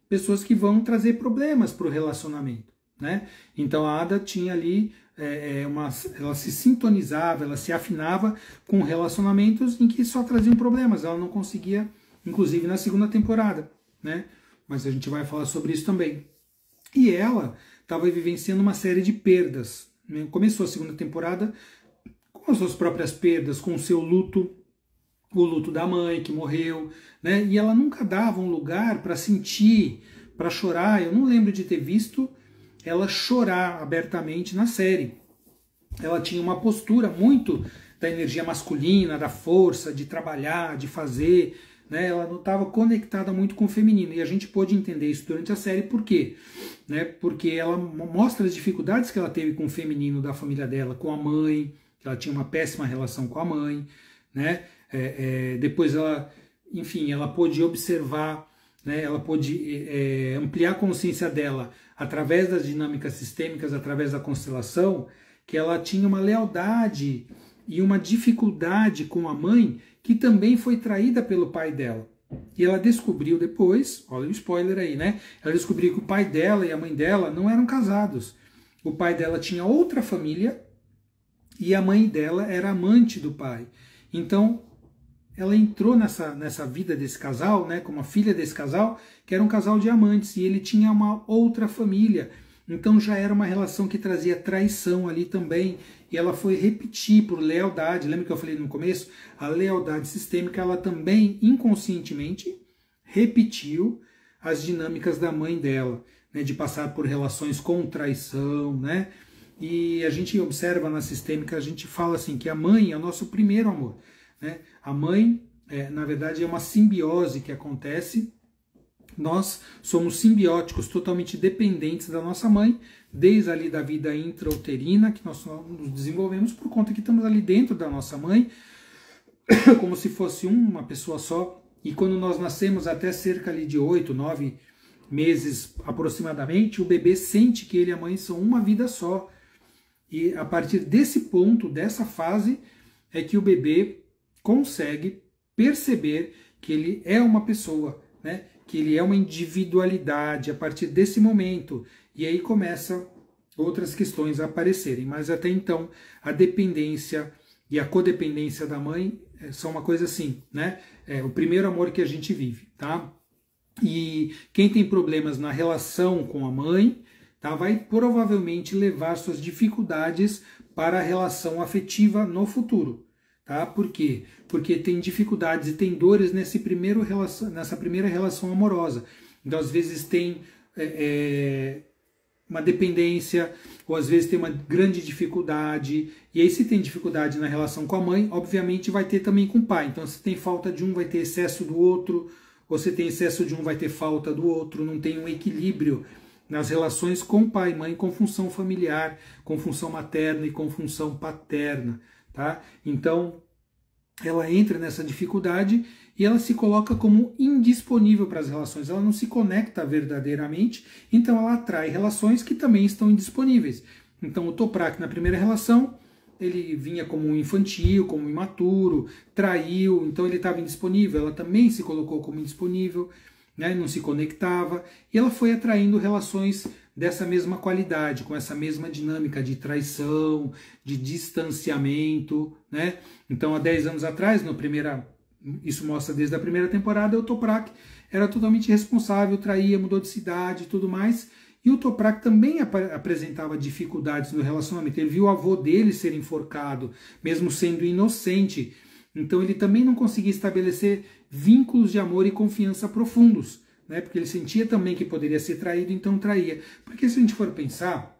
pessoas que vão trazer problemas para o relacionamento, né? Então a Ada tinha ali ela se sintonizava, ela se afinava com relacionamentos em que só traziam problemas, ela não conseguia, inclusive na segunda temporada, né? Mas a gente vai falar sobre isso também. E ela estava vivenciando uma série de perdas, né? Começou a segunda temporada com as suas próprias perdas, com o seu luto, o luto da mãe que morreu, né? E ela nunca dava um lugar para sentir, para chorar. Eu não lembro de ter visto ela chorar abertamente na série. Ela tinha uma postura muito da energia masculina, da força, de trabalhar, de fazer, né? Ela não estava conectada muito com o feminino. E a gente pôde entender isso durante a série. Por quê? Né? Porque ela mostra as dificuldades que ela teve com o feminino da família dela, com a mãe, que ela tinha uma péssima relação com a mãe, né? Depois ela, enfim, ela pôde observar, né? Ela pôde ampliar a consciência dela através das dinâmicas sistêmicas, através da constelação, que ela tinha uma lealdade e uma dificuldade com a mãe que também foi traída pelo pai dela. E ela descobriu depois, olha o spoiler aí, né? Ela descobriu que o pai dela e a mãe dela não eram casados. O pai dela tinha outra família e a mãe dela era amante do pai. Então, ela entrou nessa vida desse casal, né, como a filha desse casal, que era um casal de amantes, e ele tinha uma outra família. Então já era uma relação que trazia traição ali também, e ela foi repetir por lealdade. Lembra que eu falei no começo? A lealdade sistêmica, ela também inconscientemente repetiu as dinâmicas da mãe dela, né, de passar por relações com traição, né? E a gente observa na sistêmica, a gente fala assim, que a mãe é o nosso primeiro amor, né? A mãe, na verdade, é uma simbiose que acontece. Nós somos simbióticos, totalmente dependentes da nossa mãe, desde ali da vida intrauterina, que nós nos desenvolvemos por conta que estamos ali dentro da nossa mãe, como se fosse uma pessoa só. E quando nós nascemos até cerca ali de 8, 9 meses aproximadamente, o bebê sente que ele e a mãe são uma vida só. E a partir desse ponto, dessa fase, é que o bebê consegue perceber que ele é uma pessoa, né? Que ele é uma individualidade a partir desse momento. E aí começam outras questões a aparecerem. Mas até então, a dependência e a codependência da mãe são uma coisa assim, né? É o primeiro amor que a gente vive, tá? E quem tem problemas na relação com a mãe, tá, vai provavelmente levar suas dificuldades para a relação afetiva no futuro. Tá? Por quê? Porque tem dificuldades e tem dores nessa primeira relação amorosa. Então, às vezes, tem uma dependência, ou às vezes tem uma grande dificuldade. E aí, se tem dificuldade na relação com a mãe, obviamente vai ter também com o pai. Então, se tem falta de um, vai ter excesso do outro, ou se tem excesso de um, vai ter falta do outro. Não tem um equilíbrio nas relações com pai e mãe, com função familiar, com função materna e com função paterna. Tá? Então, ela entra nessa dificuldade e ela se coloca como indisponível para as relações. Ela não se conecta verdadeiramente, então ela atrai relações que também estão indisponíveis. Então, o Toprak, na primeira relação, ele vinha como um infantil, como um imaturo, traiu, então ele estava indisponível. Ela também se colocou como indisponível, né? Não se conectava, e ela foi atraindo relações dessa mesma qualidade, com essa mesma dinâmica de traição, de distanciamento, né? Então, há 10 anos atrás, isso mostra desde a primeira temporada, o Toprak era totalmente responsável, traía, mudou de cidade e tudo mais, e o Toprak também apresentava dificuldades no relacionamento. Ele viu o avô dele ser enforcado, mesmo sendo inocente. Então, ele também não conseguia estabelecer vínculos de amor e confiança profundos, né? Porque ele sentia também que poderia ser traído, então traía. Porque se a gente for pensar,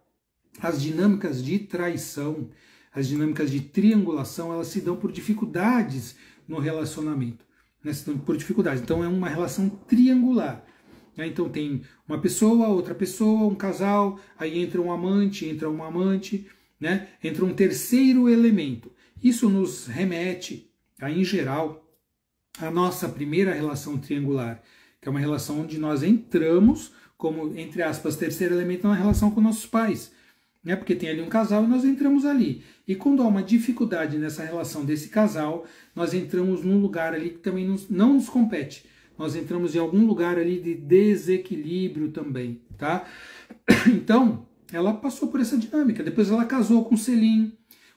as dinâmicas de traição, as dinâmicas de triangulação, elas se dão por dificuldades no relacionamento, né? Se dão por dificuldades. Então é uma relação triangular, né? Então tem uma pessoa, outra pessoa, um casal, aí entra um amante, né? Entra um terceiro elemento. Isso nos remete, em geral, à nossa primeira relação triangular, que é uma relação onde nós entramos como, entre aspas, terceiro elemento na relação com nossos pais, né? Porque tem ali um casal e nós entramos ali. E quando há uma dificuldade nessa relação desse casal, nós entramos num lugar ali que também não nos compete. Nós entramos em algum lugar ali de desequilíbrio também, tá? Então, ela passou por essa dinâmica. Depois ela casou com o Selim.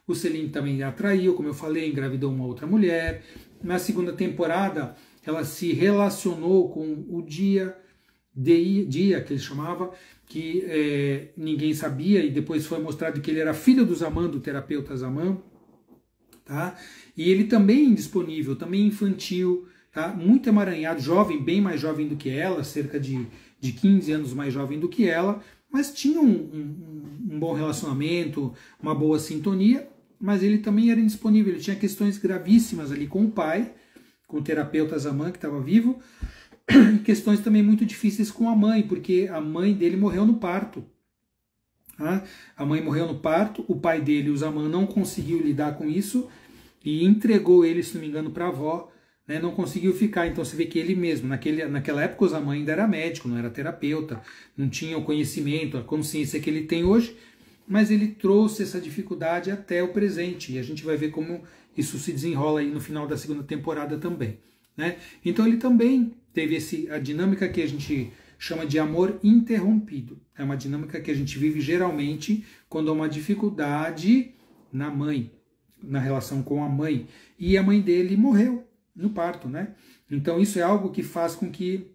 O Selim também a atraiu, como eu falei, engravidou uma outra mulher. Na segunda temporada, ela se relacionou com o Dia, que ele chamava, que ninguém sabia, e depois foi mostrado que ele era filho do Zaman, do terapeuta Zaman. Tá? E ele também indisponível, também infantil, tá? Muito emaranhado, jovem, bem mais jovem do que ela, cerca de 15 anos mais jovem do que ela, mas tinha um bom relacionamento, uma boa sintonia, mas ele também era indisponível, ele tinha questões gravíssimas ali com o pai, com o terapeuta Zaman, que estava vivo, e questões também muito difíceis com a mãe, porque a mãe dele morreu no parto. A mãe morreu no parto, o pai dele, o Zaman, não conseguiu lidar com isso e entregou ele, se não me engano, para a avó, né, não conseguiu ficar. Então você vê que ele mesmo, naquela época o Zaman ainda era médico, não era terapeuta, não tinha o conhecimento, a consciência que ele tem hoje, mas ele trouxe essa dificuldade até o presente e a gente vai ver como isso se desenrola aí no final da segunda temporada também. Né? Então ele também teve a dinâmica que a gente chama de amor interrompido. É uma dinâmica que a gente vive geralmente quando há uma dificuldade na mãe, na relação com a mãe. E a mãe dele morreu no parto, né? Então isso é algo que faz com que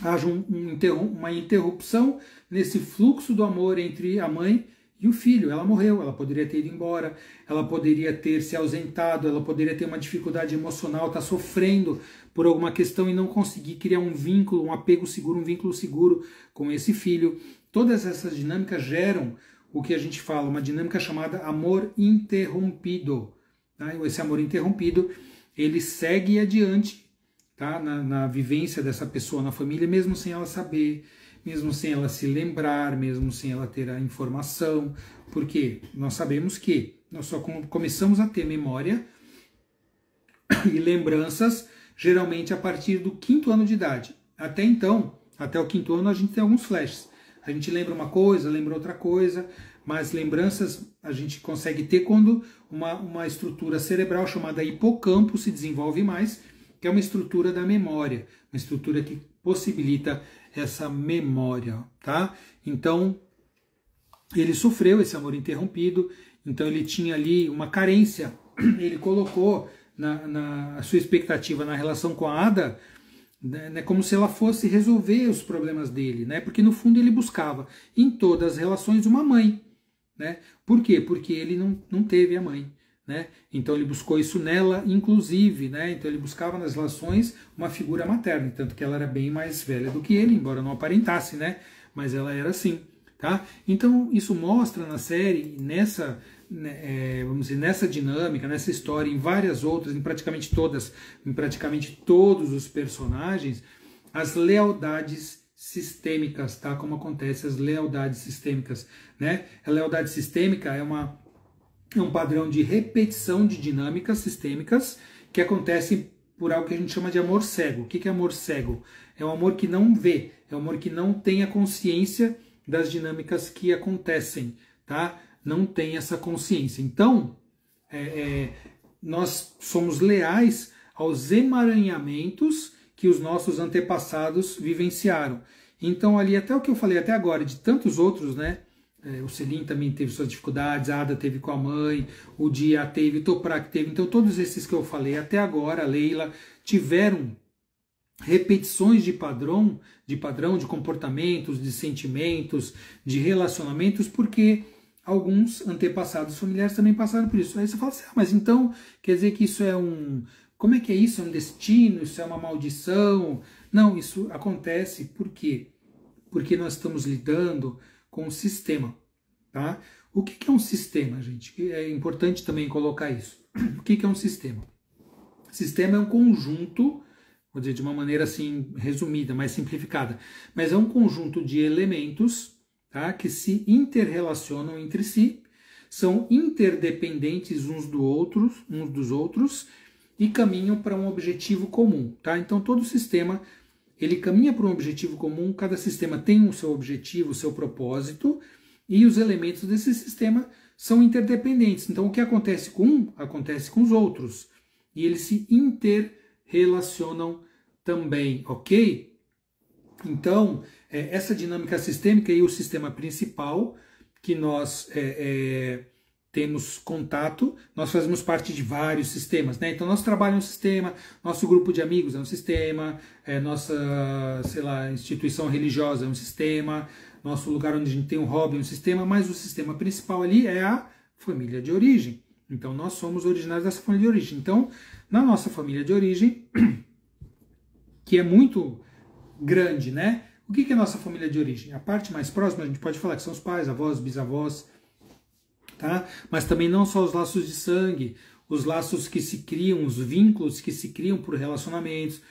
haja uma interrupção nesse fluxo do amor entre a mãe e o filho. Ela morreu, ela poderia ter ido embora, ela poderia ter se ausentado, ela poderia ter uma dificuldade emocional, estar sofrendo por alguma questão e não conseguir criar um vínculo, um apego seguro, um vínculo seguro com esse filho. Todas essas dinâmicas geram o que a gente fala, uma dinâmica chamada amor interrompido. Tá? Esse amor interrompido, ele segue adiante, tá? na vivência dessa pessoa na família, mesmo sem ela saber, mesmo sem ela se lembrar, mesmo sem ela ter a informação, porque nós sabemos que nós só começamos a ter memória e lembranças geralmente a partir do 5º ano de idade. Até então, até o 5º ano, a gente tem alguns flashes. A gente lembra uma coisa, lembra outra coisa, mas lembranças a gente consegue ter quando uma estrutura cerebral chamada hipocampo se desenvolve mais, que é uma estrutura da memória, uma estrutura que possibilita essa memória, tá? Então, ele sofreu esse amor interrompido, então ele tinha ali uma carência, ele colocou na sua expectativa na relação com a Ada, né, como se ela fosse resolver os problemas dele, né? Porque no fundo ele buscava em todas as relações uma mãe, né? Por quê? Porque ele não teve a mãe, né? Então ele buscou isso nela, inclusive, né? Então ele buscava nas relações uma figura materna, tanto que ela era bem mais velha do que ele, embora não aparentasse, né? Mas ela era assim, tá? Então isso mostra na série, vamos dizer, nessa dinâmica, nessa história, em várias outras, em praticamente todos os personagens, as lealdades sistêmicas, tá? Como acontece as lealdades sistêmicas, né? A lealdade sistêmica é um padrão de repetição de dinâmicas sistêmicas que acontecem por algo que a gente chama de amor cego. O que é amor cego? É um amor que não vê, é um amor que não tem a consciência das dinâmicas que acontecem, tá? Não tem essa consciência. Então, nós somos leais aos emaranhamentos que os nossos antepassados vivenciaram. Então, ali, até o que eu falei até agora, de tantos outros, né? O Selim também teve suas dificuldades, a Ada teve com a mãe, o Dia teve, o Toprak teve. Então, todos esses que eu falei até agora, a Leila, tiveram repetições de padrão, de comportamentos, de sentimentos, de relacionamentos, porque alguns antepassados familiares também passaram por isso. Aí você fala assim, mas então quer dizer que isso é como é que é isso? É um destino? Isso é uma maldição? Não, isso acontece por quê? Porque nós estamos lidando com um sistema, tá? O que é um sistema, gente? É importante também colocar isso. O que é um sistema? Sistema é um conjunto, vou dizer de uma maneira assim resumida, mais simplificada, mas é um conjunto de elementos, tá, que se interrelacionam entre si, são interdependentes uns dos outros e caminham para um objetivo comum, tá? Então todo sistema ele caminha para um objetivo comum, cada sistema tem o seu objetivo, o seu propósito, e os elementos desse sistema são interdependentes. Então o que acontece com um, acontece com os outros, e eles se interrelacionam também, ok? Então, essa dinâmica sistêmica e o sistema principal, que nós temos contato, nós fazemos parte de vários sistemas, né? Então nosso trabalho é um sistema, nosso grupo de amigos é um sistema, nossa, sei lá, instituição religiosa é um sistema, nosso lugar onde a gente tem um hobby é um sistema, mas o sistema principal ali é a família de origem. Então nós somos originários dessa família de origem. Então, na nossa família de origem, que é muito grande, né? O que é a nossa família de origem? A parte mais próxima, a gente pode falar que são os pais, avós, bisavós, tá? Mas também não só os laços de sangue, os laços que se criam, os vínculos que se criam por relacionamentos,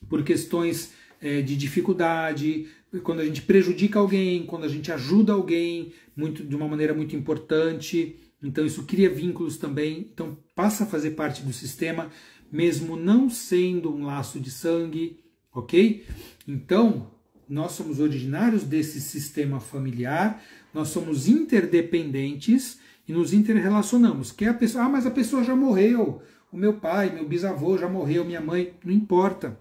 por questões de dificuldade, quando a gente prejudica alguém, quando a gente ajuda alguém de uma maneira muito importante. Então isso cria vínculos também, então passa a fazer parte do sistema, mesmo não sendo um laço de sangue, ok? Então, nós somos originários desse sistema familiar, nós somos interdependentes e nos interrelacionamos. Que a pessoa, mas a pessoa já morreu, o meu pai, meu bisavô já morreu, minha mãe, não importa.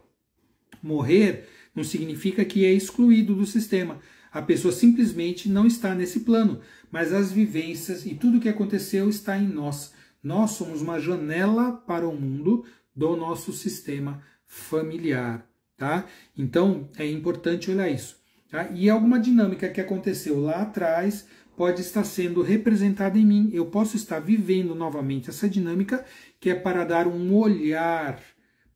Morrer não significa que é excluído do sistema. A pessoa simplesmente não está nesse plano, mas as vivências e tudo o que aconteceu está em nós. Nós somos uma janela para o mundo do nosso sistema familiar. Tá? Então é importante olhar isso. Tá? E alguma dinâmica que aconteceu lá atrás pode estar sendo representada em mim. Eu posso estar vivendo novamente essa dinâmica, que é para dar um olhar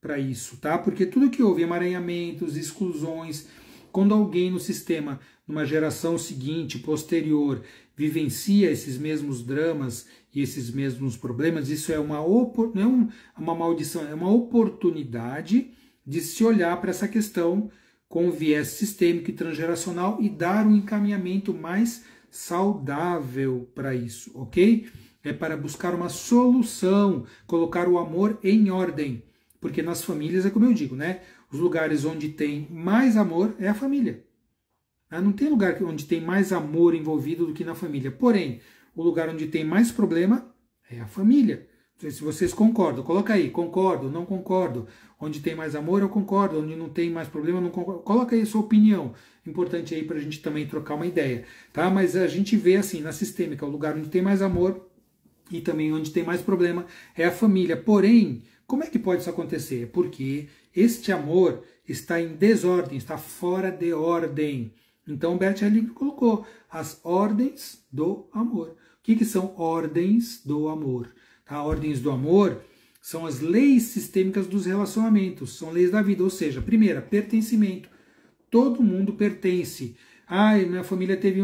para isso, tá? Porque tudo que houve, emaranhamentos, exclusões, quando alguém no sistema, numa geração seguinte, posterior, vivencia esses mesmos dramas e esses mesmos problemas, isso é não é uma maldição, é uma oportunidade de se olhar para essa questão com viés sistêmico e transgeracional e dar um encaminhamento mais saudável para isso, ok? É para buscar uma solução, colocar o amor em ordem, porque nas famílias é como eu digo, né? Os lugares onde tem mais amor é a família. Não tem lugar onde tem mais amor envolvido do que na família. Porém, o lugar onde tem mais problema é a família. Não sei se vocês concordam. Coloca aí, concordo, não concordo. Onde tem mais amor, eu concordo. Onde não tem mais problema, eu não concordo. Coloca aí a sua opinião. Importante aí para a gente também trocar uma ideia. Tá? Mas a gente vê assim, na sistêmica, o lugar onde tem mais amor e também onde tem mais problema é a família. Porém, como é que pode isso acontecer? Porque este amor está em desordem, está fora de ordem. Então, Bert Hellinger colocou as ordens do amor. O que são ordens do amor? Ordens do amor são as leis sistêmicas dos relacionamentos, são leis da vida. Ou seja, primeira, pertencimento. Todo mundo pertence. Minha família teve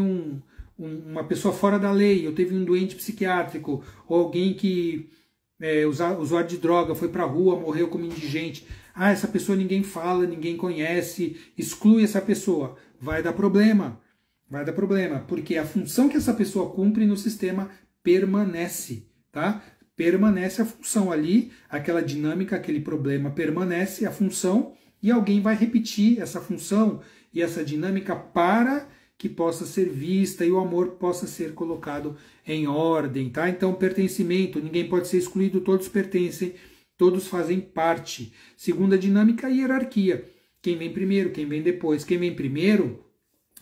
uma pessoa fora da lei, eu teve um doente psiquiátrico, ou alguém que usuário de droga, foi para a rua, morreu como indigente. Essa pessoa ninguém fala, ninguém conhece, exclui essa pessoa. Vai dar problema, porque a função que essa pessoa cumpre no sistema permanece, tá? Permanece a função ali, aquela dinâmica, aquele problema permanece, a função, e alguém vai repetir essa função e essa dinâmica para que possa ser vista e o amor possa ser colocado em ordem, tá? Então, pertencimento, ninguém pode ser excluído, todos pertencem, todos fazem parte. Segunda dinâmica, hierarquia. Quem vem primeiro, quem vem depois. Quem vem primeiro,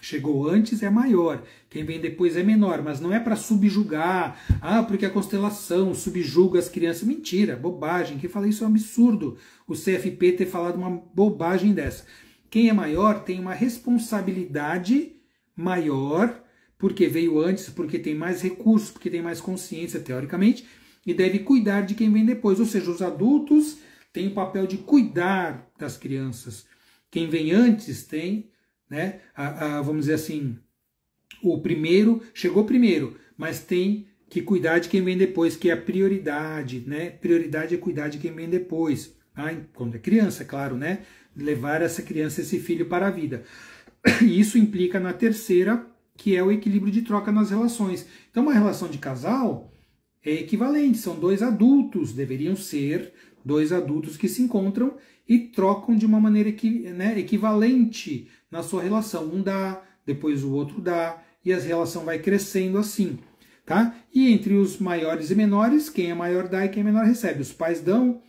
chegou antes, é maior. Quem vem depois é menor, mas não é para subjugar. Porque a constelação subjuga as crianças. Mentira, bobagem. Quem fala isso é um absurdo. O CFP ter falado uma bobagem dessa. Quem é maior tem uma responsabilidade maior, porque veio antes, porque tem mais recursos, porque tem mais consciência, teoricamente, e deve cuidar de quem vem depois. Ou seja, os adultos têm o papel de cuidar das crianças. Quem vem antes tem, né, vamos dizer assim, o primeiro chegou primeiro, mas tem que cuidar de quem vem depois, que é a prioridade, né? Prioridade é cuidar de quem vem depois. Quando é criança, claro, né? Levar essa criança, esse filho para a vida. E isso implica na terceira, que é o equilíbrio de troca nas relações. Então, uma relação de casal é equivalente, são dois adultos, deveriam ser dois adultos que se encontram e trocam de uma maneira equivalente na sua relação. Um dá, depois o outro dá, e a relação vai crescendo assim. Tá? E entre os maiores e menores, quem é maior dá e quem é menor recebe. Os pais dão,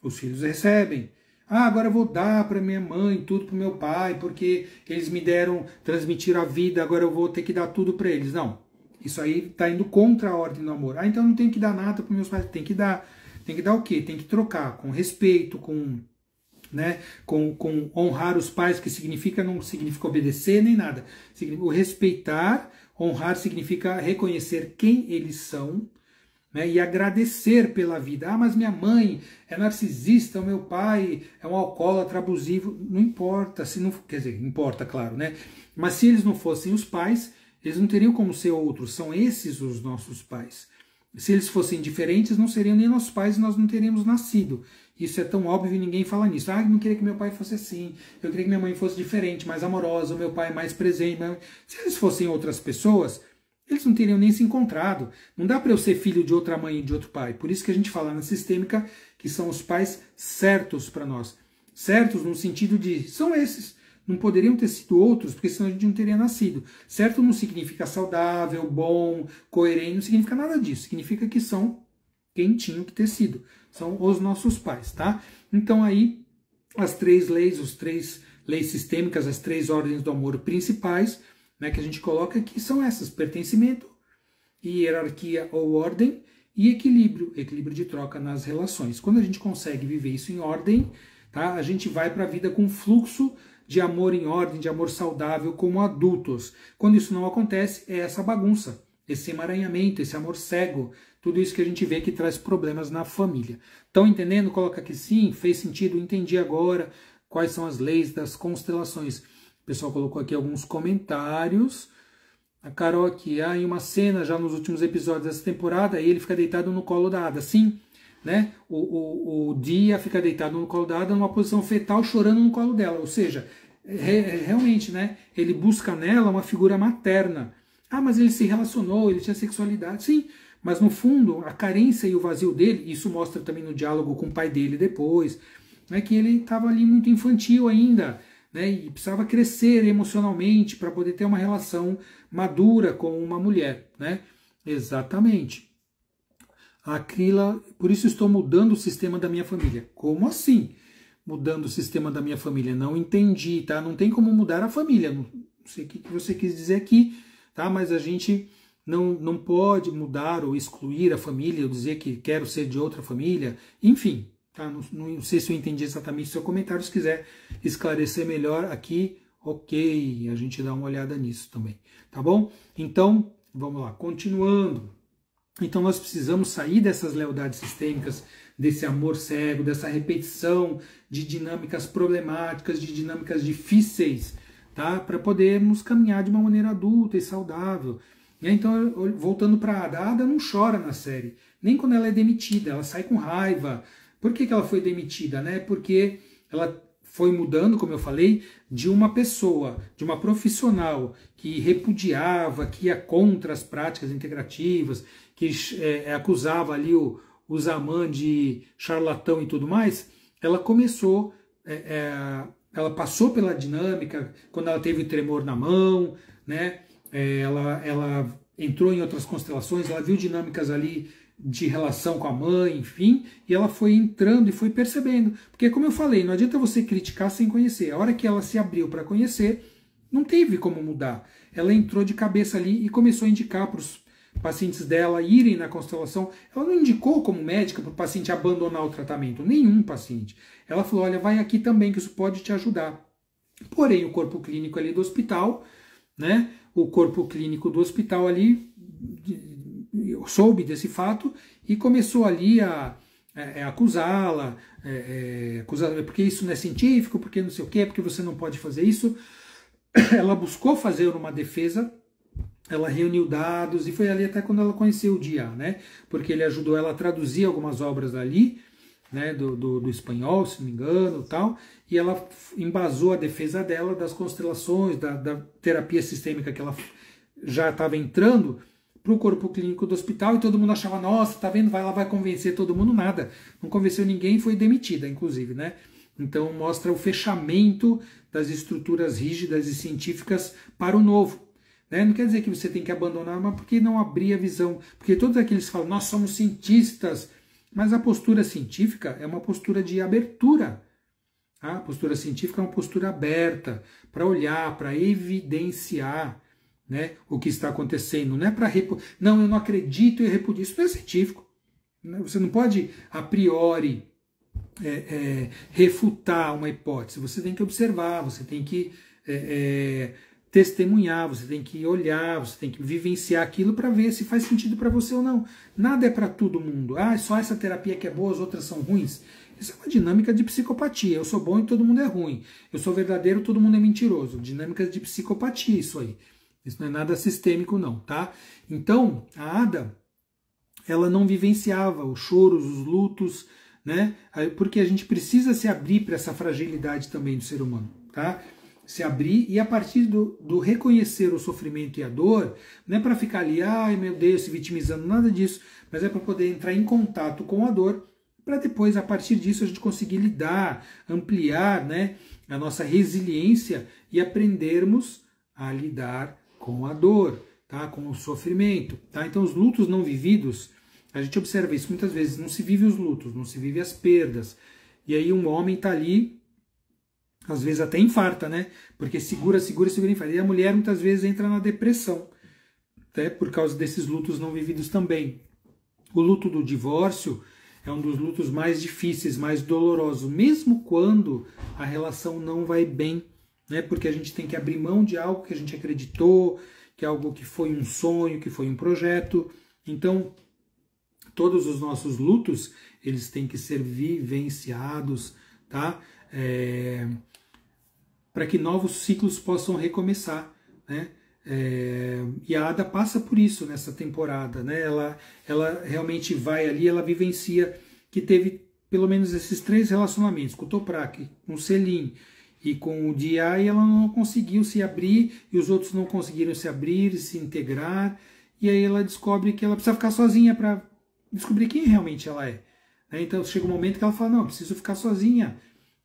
os filhos recebem. Agora eu vou dar para minha mãe, tudo para o meu pai, porque eles me transmitiram a vida, agora eu vou ter que dar tudo para eles. Não, Isso aí está indo contra a ordem do amor. Ah, então não tem que dar nada para meus pais. Tem que dar. Tem que dar o quê? Tem que trocar com respeito, com, né, com honrar os pais, que significa, não significa obedecer nem nada. O respeitar, honrar significa reconhecer quem eles são, né, e agradecer pela vida. Ah, mas minha mãe é narcisista, o meu pai é um alcoólatra abusivo. Não importa, se não, quer dizer, importa, claro, né? Mas se eles não fossem os pais, eles não teriam como ser outros. São esses os nossos pais. Se eles fossem diferentes, não seriam nem nossos pais e nós não teríamos nascido. Isso é tão óbvio e ninguém fala nisso. Ah, eu não queria que meu pai fosse assim, eu queria que minha mãe fosse diferente, mais amorosa, o meu pai mais presente. Se eles fossem outras pessoas, eles não teriam nem se encontrado. Não dá para eu ser filho de outra mãe e de outro pai. Por isso que a gente fala na sistêmica que são os pais certos para nós. Certos no sentido de, são esses. Não poderiam ter sido outros, porque senão a gente não teria nascido. Certo não significa saudável, bom, coerente, não significa nada disso. Significa que são quem tinham que ter sido. São os nossos pais, tá? Então aí, as 3 leis, as 3 leis sistêmicas, as 3 ordens do amor principais, né, que a gente coloca aqui são essas: pertencimento, hierarquia ou ordem, e equilíbrio, equilíbrio de troca nas relações. Quando a gente consegue viver isso em ordem, tá, a gente vai para a vida com fluxo de amor em ordem, de amor saudável como adultos. Quando isso não acontece, é essa bagunça, esse emaranhamento, esse amor cego, tudo isso que a gente vê que traz problemas na família. Estão entendendo? Coloca aqui sim, fez sentido, entendi agora quais são as leis das constelações. O pessoal colocou aqui alguns comentários. A Carol aqui, em uma cena já nos últimos episódios dessa temporada, ele fica deitado no colo da Ada. Sim, né? O Dia fica deitado no colo da Ada numa posição fetal, chorando no colo dela. Ou seja, realmente, né? Ele busca nela uma figura materna. Ah, mas ele se relacionou, ele tinha sexualidade. Sim, mas no fundo, a carência e o vazio dele, isso mostra também no diálogo com o pai dele depois, né, que ele estava ali muito infantil ainda, né, e precisava crescer emocionalmente para poder ter uma relação madura com uma mulher, né? Exatamente. A Acrila, por isso estou mudando o sistema da minha família. Como assim? Mudando o sistema da minha família? Não entendi, tá? Não tem como mudar a família. Não sei o que você quis dizer aqui, tá? Mas a gente não pode mudar ou excluir a família, ou dizer que quero ser de outra família. Enfim, tá? Não sei se eu entendi exatamente o seu comentário. Se quiser esclarecer melhor aqui, ok, a gente dá uma olhada nisso também, tá bom? Então, vamos lá, continuando. Então nós precisamos sair dessas lealdades sistêmicas, desse amor cego, dessa repetição de dinâmicas problemáticas, de dinâmicas difíceis, tá? Para podermos caminhar de uma maneira adulta e saudável. Então, voltando para a Ada não chora na série, nem quando ela é demitida, ela sai com raiva. Por que ela foi demitida, né? Porque ela foi mudando, como eu falei, de uma pessoa, de uma profissional que repudiava, que ia contra as práticas integrativas, que acusava ali o Zaman de charlatão e tudo mais. Ela começou, ela passou pela dinâmica, quando ela teve o tremor na mão, né? Ela entrou em outras constelações, ela viu dinâmicas ali de relação com a mãe, enfim, e ela foi entrando e foi percebendo. Porque, como eu falei, não adianta você criticar sem conhecer. A hora que ela se abriu para conhecer, não teve como mudar. Ela entrou de cabeça ali e começou a indicar para os pacientes dela irem na constelação. Ela não indicou como médica para o paciente abandonar o tratamento, nenhum paciente. Ela falou, olha, vai aqui também que isso pode te ajudar. Porém, o corpo clínico ali do hospital, né? O corpo clínico do hospital ali soube desse fato e começou ali a acusá-la, porque isso não é científico, porque não sei o quê, porque você não pode fazer isso. Ela buscou fazer uma defesa, ela reuniu dados e foi ali até quando ela conheceu o Dia, né? Porque ele ajudou ela a traduzir algumas obras ali, né, do espanhol, se não me engano, tal, e ela embasou a defesa dela das constelações, da terapia sistêmica que ela já estava entrando para o corpo clínico do hospital, e todo mundo achava, nossa, tá vendo, ela vai convencer todo mundo, nada, não convenceu ninguém, foi demitida, inclusive, né? Então mostra o fechamento das estruturas rígidas e científicas para o novo. Né? Não quer dizer que você tem que abandonar, mas porque não abrir a visão, porque todos aqueles falam, nós somos cientistas, mas a postura científica é uma postura de abertura. A postura científica é uma postura aberta para olhar, para evidenciar, né, o que está acontecendo. Não é para não, eu não acredito e repudio. Isso não é científico. Você não pode, a priori, refutar uma hipótese. Você tem que observar, você tem que testemunhar, você tem que olhar, você tem que vivenciar aquilo para ver se faz sentido para você ou não. Nada é para todo mundo. Ah, só essa terapia que é boa, as outras são ruins. Isso é uma dinâmica de psicopatia. Eu sou bom e todo mundo é ruim. Eu sou verdadeiro, todo mundo é mentiroso. Dinâmicas de psicopatia, isso aí. Isso não é nada sistêmico, não, tá? Então, a Ada, ela não vivenciava os choros, os lutos, né? Porque a gente precisa se abrir para essa fragilidade também do ser humano, tá? Se abrir, e a partir do reconhecer o sofrimento e a dor, não é para ficar ali, ai meu Deus, se vitimizando, nada disso, mas é para poder entrar em contato com a dor, para depois, a partir disso, a gente conseguir lidar, ampliar, né, a nossa resiliência e aprendermos a lidar com a dor, tá, com o sofrimento. Tá? Então, os lutos não vividos, a gente observa isso muitas vezes, não se vive os lutos, não se vive as perdas. E aí um homem está ali, às vezes até infarta, né? Porque segura e infarta. E a mulher muitas vezes entra na depressão, até por causa desses lutos não vividos também. O luto do divórcio é um dos lutos mais difíceis, mais dolorosos, mesmo quando a relação não vai bem, né? Porque a gente tem que abrir mão de algo que a gente acreditou, que é algo que foi um sonho, que foi um projeto. Então, todos os nossos lutos, eles têm que ser vivenciados, tá? Para que novos ciclos possam recomeçar, né? E a Ada passa por isso nessa temporada, né? Ela realmente vai ali, ela vivencia que teve pelo menos esses 3 relacionamentos, com o Toprak, com o Selim e com o Dia, e ela não conseguiu se abrir, e os outros não conseguiram se abrir, se integrar, e aí ela descobre que ela precisa ficar sozinha para descobrir quem realmente ela é. Né? Então chega um momento que ela fala, não, eu preciso ficar sozinha.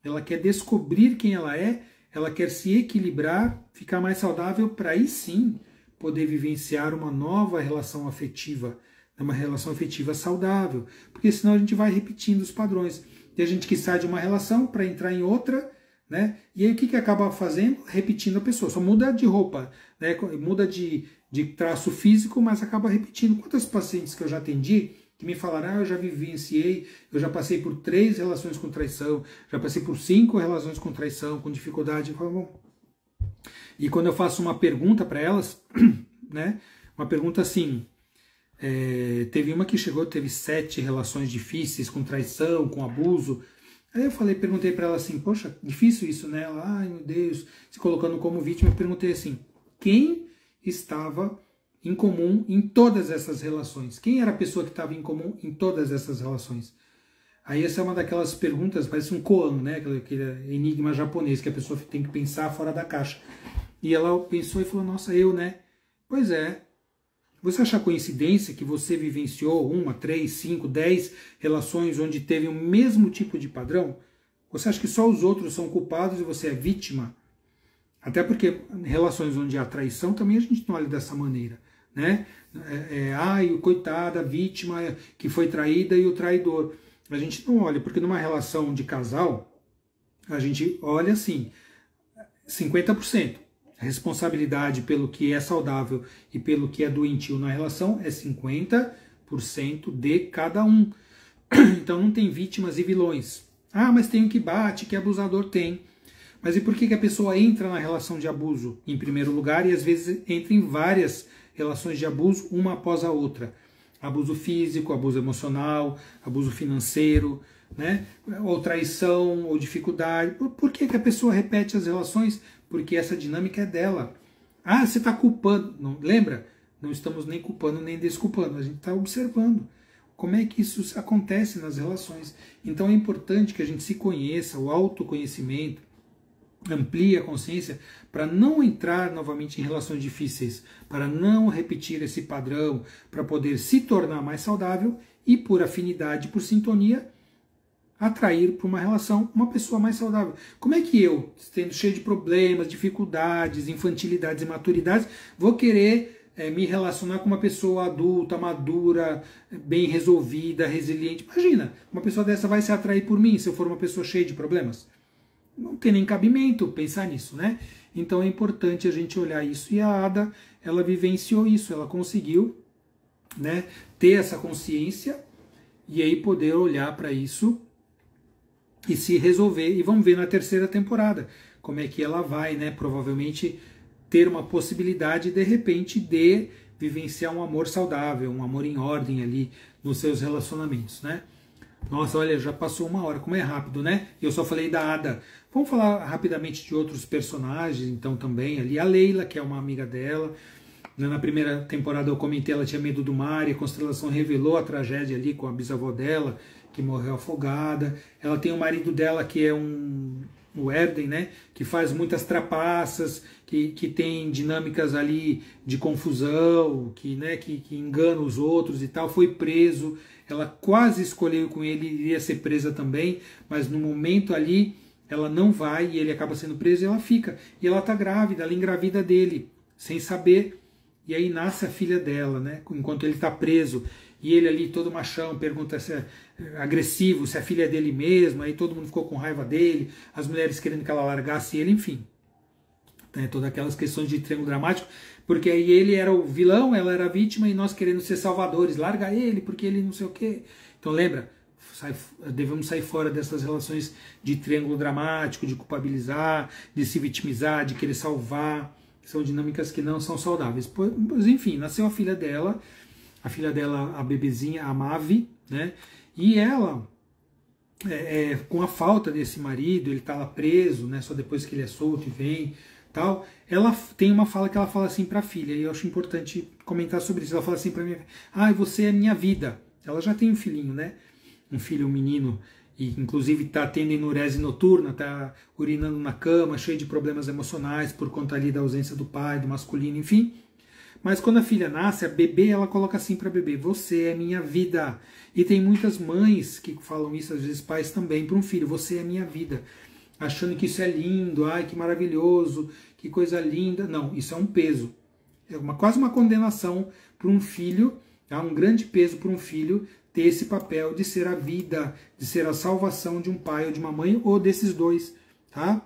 Ela quer descobrir quem ela é, ela quer se equilibrar, ficar mais saudável, para aí sim poder vivenciar uma nova relação afetiva, uma relação afetiva saudável, porque senão a gente vai repetindo os padrões. Tem gente que sai de uma relação para entrar em outra, né? E aí o que acaba fazendo? Repetindo a pessoa, só muda de roupa, né? Muda de traço físico, mas acaba repetindo. Quantas pacientes que eu já atendi que me falaram, eu já vivenciei, eu já passei por 3 relações com traição, já passei por 5 relações com traição, com dificuldade. Eu falo, bom. E quando eu faço uma pergunta para elas, né? Uma pergunta assim, teve uma que chegou, teve 7 relações difíceis, com traição, com abuso. Aí eu perguntei para ela assim, poxa, difícil isso, né? Ela, ai meu Deus, se colocando como vítima, eu perguntei assim, quem estava em comum em todas essas relações? Quem era a pessoa que estava em comum em todas essas relações? Aí essa é uma daquelas perguntas, parece um koan, né? Aquele enigma japonês, que a pessoa tem que pensar fora da caixa. E ela pensou e falou, nossa, eu, né? Pois é. Você acha coincidência que você vivenciou 1, 3, 5, 10 relações onde teve o mesmo tipo de padrão? Você acha que só os outros são culpados e você é vítima? Até porque em relações onde há traição também a gente não olha dessa maneira, né? O coitado, a vítima que foi traída e o traidor. A gente não olha, porque numa relação de casal, a gente olha assim, 50%. A responsabilidade pelo que é saudável e pelo que é doentio na relação é 50% de cada um. Então não tem vítimas e vilões. Ah, mas tem um que bate, que é abusador, tem. Mas e por que a pessoa entra na relação de abuso em primeiro lugar e às vezes entra em várias relações de abuso, uma após a outra? Abuso físico, abuso emocional, abuso financeiro, né? Ou traição, ou dificuldade. Por que a pessoa repete as relações? Porque essa dinâmica é dela. Ah, você está culpando. Não, lembra? Não estamos nem culpando nem desculpando. A gente está observando como é que isso acontece nas relações. Então é importante que a gente se conheça, o autoconhecimento, amplie a consciência para não entrar novamente em relações difíceis, para não repetir esse padrão, para poder se tornar mais saudável e, por afinidade, por sintonia, atrair para uma relação uma pessoa mais saudável. Como é que eu, sendo cheio de problemas, dificuldades, infantilidades e maturidades, vou querer me relacionar com uma pessoa adulta, madura, bem resolvida, resiliente? Imagina, uma pessoa dessa vai se atrair por mim se eu for uma pessoa cheia de problemas. não tem nem cabimento pensar nisso, né? Então é importante a gente olhar isso. E a Ada, ela vivenciou isso, ela conseguiu, né, ter essa consciência e aí poder olhar para isso e se resolver. E vamos ver na terceira temporada como é que ela vai, né, provavelmente ter uma possibilidade, de repente, de vivenciar um amor saudável, um amor em ordem ali nos seus relacionamentos, né? Nossa, olha, já passou 1 hora, como é rápido, né? Eu só falei da Ada. Vamos falar rapidamente de outros personagens, então, também ali. A Leila, que é uma amiga dela. Na primeira temporada eu comentei, ela tinha medo do mar, e a constelação revelou a tragédia ali com a bisavó dela, que morreu afogada. Ela tem o marido dela, que é o Erden, né, que faz muitas trapaças, que tem dinâmicas ali de confusão, né, que engana os outros e tal. Foi preso, ela quase escolheu com ele, iria ser presa também, mas no momento ali ela não vai e ele acaba sendo preso e ela fica. E ela tá grávida, ela engravida dele, sem saber. E aí nasce a filha dela, né? Enquanto ele está preso. E ele ali todo machão pergunta se é agressivo, se a filha é dele mesmo. Aí todo mundo ficou com raiva dele. As mulheres querendo que ela largasse ele, enfim. Todas aquelas questões de triângulo dramático. Porque aí ele era o vilão, ela era a vítima e nós querendo ser salvadores. Larga ele porque ele não sei o quê. Então lembra, devemos sair fora dessas relações de triângulo dramático, de culpabilizar, de se vitimizar, de querer salvar. São dinâmicas que não são saudáveis. Pois enfim, nasceu a filha dela, a bebezinha, a Mavi, né? E ela, com a falta desse marido, ele está lá preso, né? Só depois que ele é solto e vem, tal. Ela tem uma fala que ela fala assim para a filha, e eu acho importante comentar sobre isso. Ela fala assim para mim: você é minha vida. Ela já tem um filhinho, né? Um filho, um menino. E inclusive está tendo enurese noturna, está urinando na cama, cheio de problemas emocionais por conta ali da ausência do pai, do masculino, enfim. Mas quando a filha nasce, a bebê, ela coloca assim para a bebê: você é minha vida. E tem muitas mães que falam isso, às vezes pais também, para um filho: você é minha vida. Achando que isso é lindo, ai que maravilhoso, que coisa linda. Não, isso é um peso. É quase uma condenação para um filho, tá? Um grande peso para um filho ter esse papel de ser a vida, de ser a salvação de um pai ou de uma mãe, ou desses dois, tá?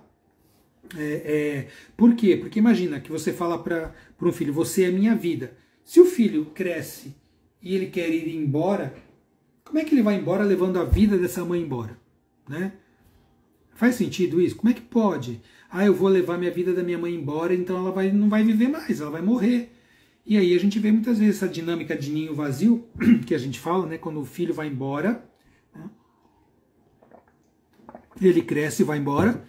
Por quê? Porque imagina que você fala para um filho: você é minha vida. Se o filho cresce e ele quer ir embora, como é que ele vai embora levando a vida dessa mãe embora? Né? Faz sentido isso? Como é que pode? Eu vou levar minha vida da minha mãe embora, então ela não vai viver mais, ela vai morrer. E aí a gente vê muitas vezes essa dinâmica de ninho vazio, que a gente fala, né? Quando o filho vai embora, né? Ele cresce e vai embora,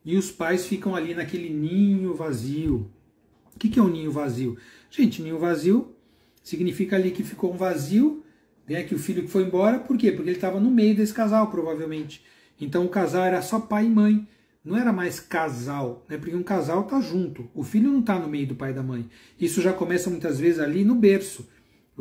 e os pais ficam ali naquele ninho vazio. O que é um ninho vazio? Gente, ninho vazio significa ali que ficou um vazio, né? Que o filho que foi embora, por quê? Porque ele estava no meio desse casal, provavelmente. Então o casal era só pai e mãe. Não era mais casal, né? Porque um casal está junto. O filho não está no meio do pai e da mãe. Isso já começa muitas vezes ali no berço.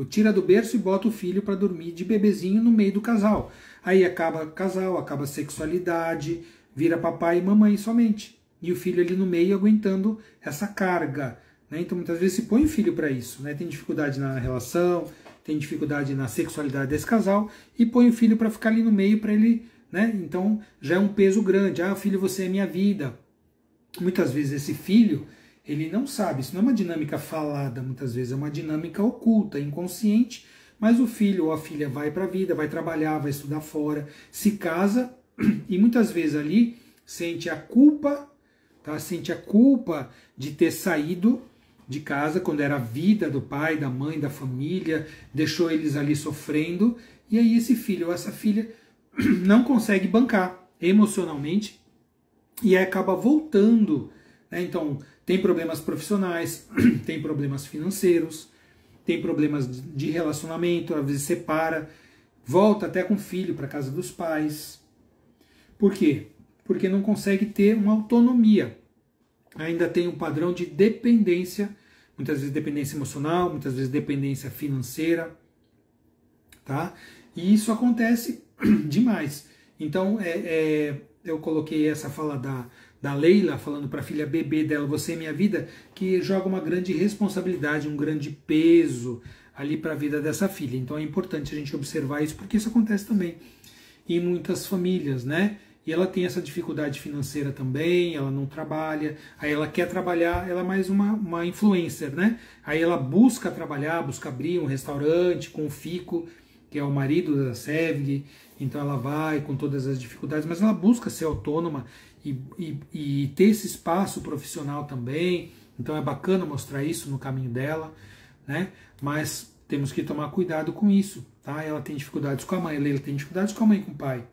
Tira do berço e bota o filho para dormir de bebezinho no meio do casal. Aí acaba o casal, acaba a sexualidade, vira papai e mamãe somente. E o filho ali no meio aguentando essa carga, né? Então muitas vezes se põe o filho para isso, né? Tem dificuldade na relação, tem dificuldade na sexualidade desse casal e põe o filho para ficar ali no meio para ele... Né? Então já é um peso grande. Filho, você é minha vida. Muitas vezes esse filho, ele não sabe, isso não é uma dinâmica falada, muitas vezes é uma dinâmica oculta, inconsciente, mas o filho ou a filha vai para a vida, vai trabalhar, vai estudar fora, se casa e muitas vezes ali sente a culpa, tá? Sente a culpa de ter saído de casa quando era a vida do pai, da mãe, da família, deixou eles ali sofrendo, e aí esse filho ou essa filha não consegue bancar emocionalmente e aí acaba voltando, né? Então tem problemas profissionais, tem problemas financeiros, tem problemas de relacionamento, às vezes separa, volta até com o filho para casa dos pais. Por quê? Porque não consegue ter uma autonomia. Ainda tem um padrão de dependência, muitas vezes dependência emocional, muitas vezes dependência financeira, tá? E isso acontece demais. Então, eu coloquei essa fala da Leila, falando para a filha bebê dela: você é minha vida, que joga uma grande responsabilidade, um grande peso ali para a vida dessa filha. Então é importante a gente observar isso, porque isso acontece também em muitas famílias, né? e ela tem essa dificuldade financeira também, ela não trabalha, aí ela quer trabalhar, ela é mais uma influencer, né? Aí ela busca trabalhar, busca abrir um restaurante com o Fico, que é o marido da Sevgi, então ela vai com todas as dificuldades, mas ela busca ser autônoma e ter esse espaço profissional também, então é bacana mostrar isso no caminho dela, né? Mas temos que tomar cuidado com isso, tá? Ela tem dificuldades com a mãe, ela tem dificuldades com a mãe e com o pai.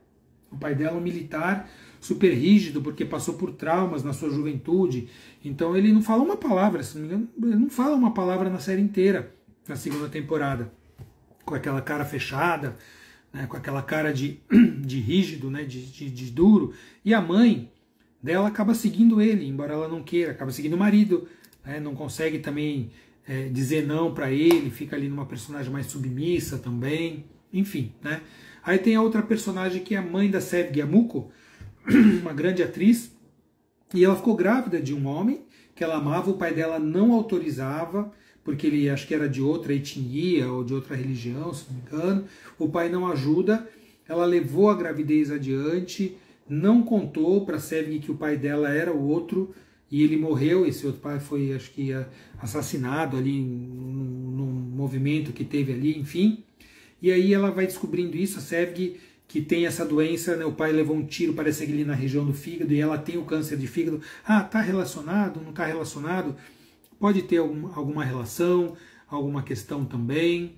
O pai dela é um militar super rígido, porque passou por traumas na sua juventude. Então ele não fala uma palavra, se não me engano, ele não fala uma palavra na série inteira, na segunda temporada. Com aquela cara fechada, né, com aquela cara de rígido, né, de duro. E a mãe dela acaba seguindo ele, embora ela não queira, acaba seguindo o marido, né, não consegue também dizer não para ele, fica ali numa personagem mais submissa também, enfim, né. Aí tem a outra personagem que é a mãe da Sevgi, a Muko, uma grande atriz, e ela ficou grávida de um homem que ela amava, o pai dela não autorizava, porque ele acho que era de outra etnia ou de outra religião, se não me engano, o pai não ajuda, ela levou a gravidez adiante, não contou para Sevgi que o pai dela era o outro, e ele morreu, esse outro pai foi, acho que, assassinado ali num movimento que teve ali, enfim. E aí ela vai descobrindo isso, a Sevgi, que tem essa doença, né? O pai levou um tiro, parece que ali na região do fígado, e ela tem o câncer de fígado. Ah, tá relacionado? Não tá relacionado? Pode ter alguma relação, alguma questão também,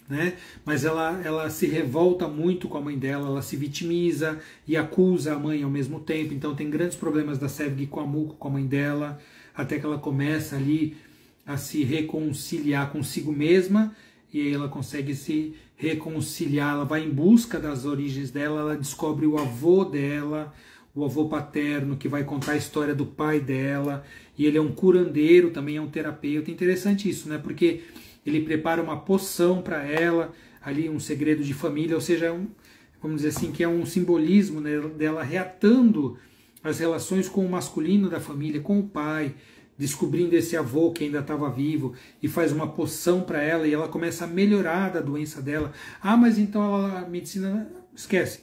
né? Mas ela se revolta muito com a mãe dela, ela se vitimiza e acusa a mãe ao mesmo tempo. Então tem grandes problemas da Sevgi com a Muko, com a mãe dela, até que ela começa ali a se reconciliar consigo mesma, e aí ela consegue se reconciliar, ela vai em busca das origens dela, ela descobre o avô dela, o avô paterno, que vai contar a história do pai dela, e ele é um curandeiro, também é um terapeuta. Interessante isso, né? Porque ele prepara uma poção para ela, ali um segredo de família, ou seja, vamos dizer assim, que é um simbolismo, né, dela reatando as relações com o masculino da família, com o pai, descobrindo esse avô que ainda estava vivo, e faz uma poção para ela, e ela começa a melhorar da doença dela. Ah, mas então a medicina, esquece,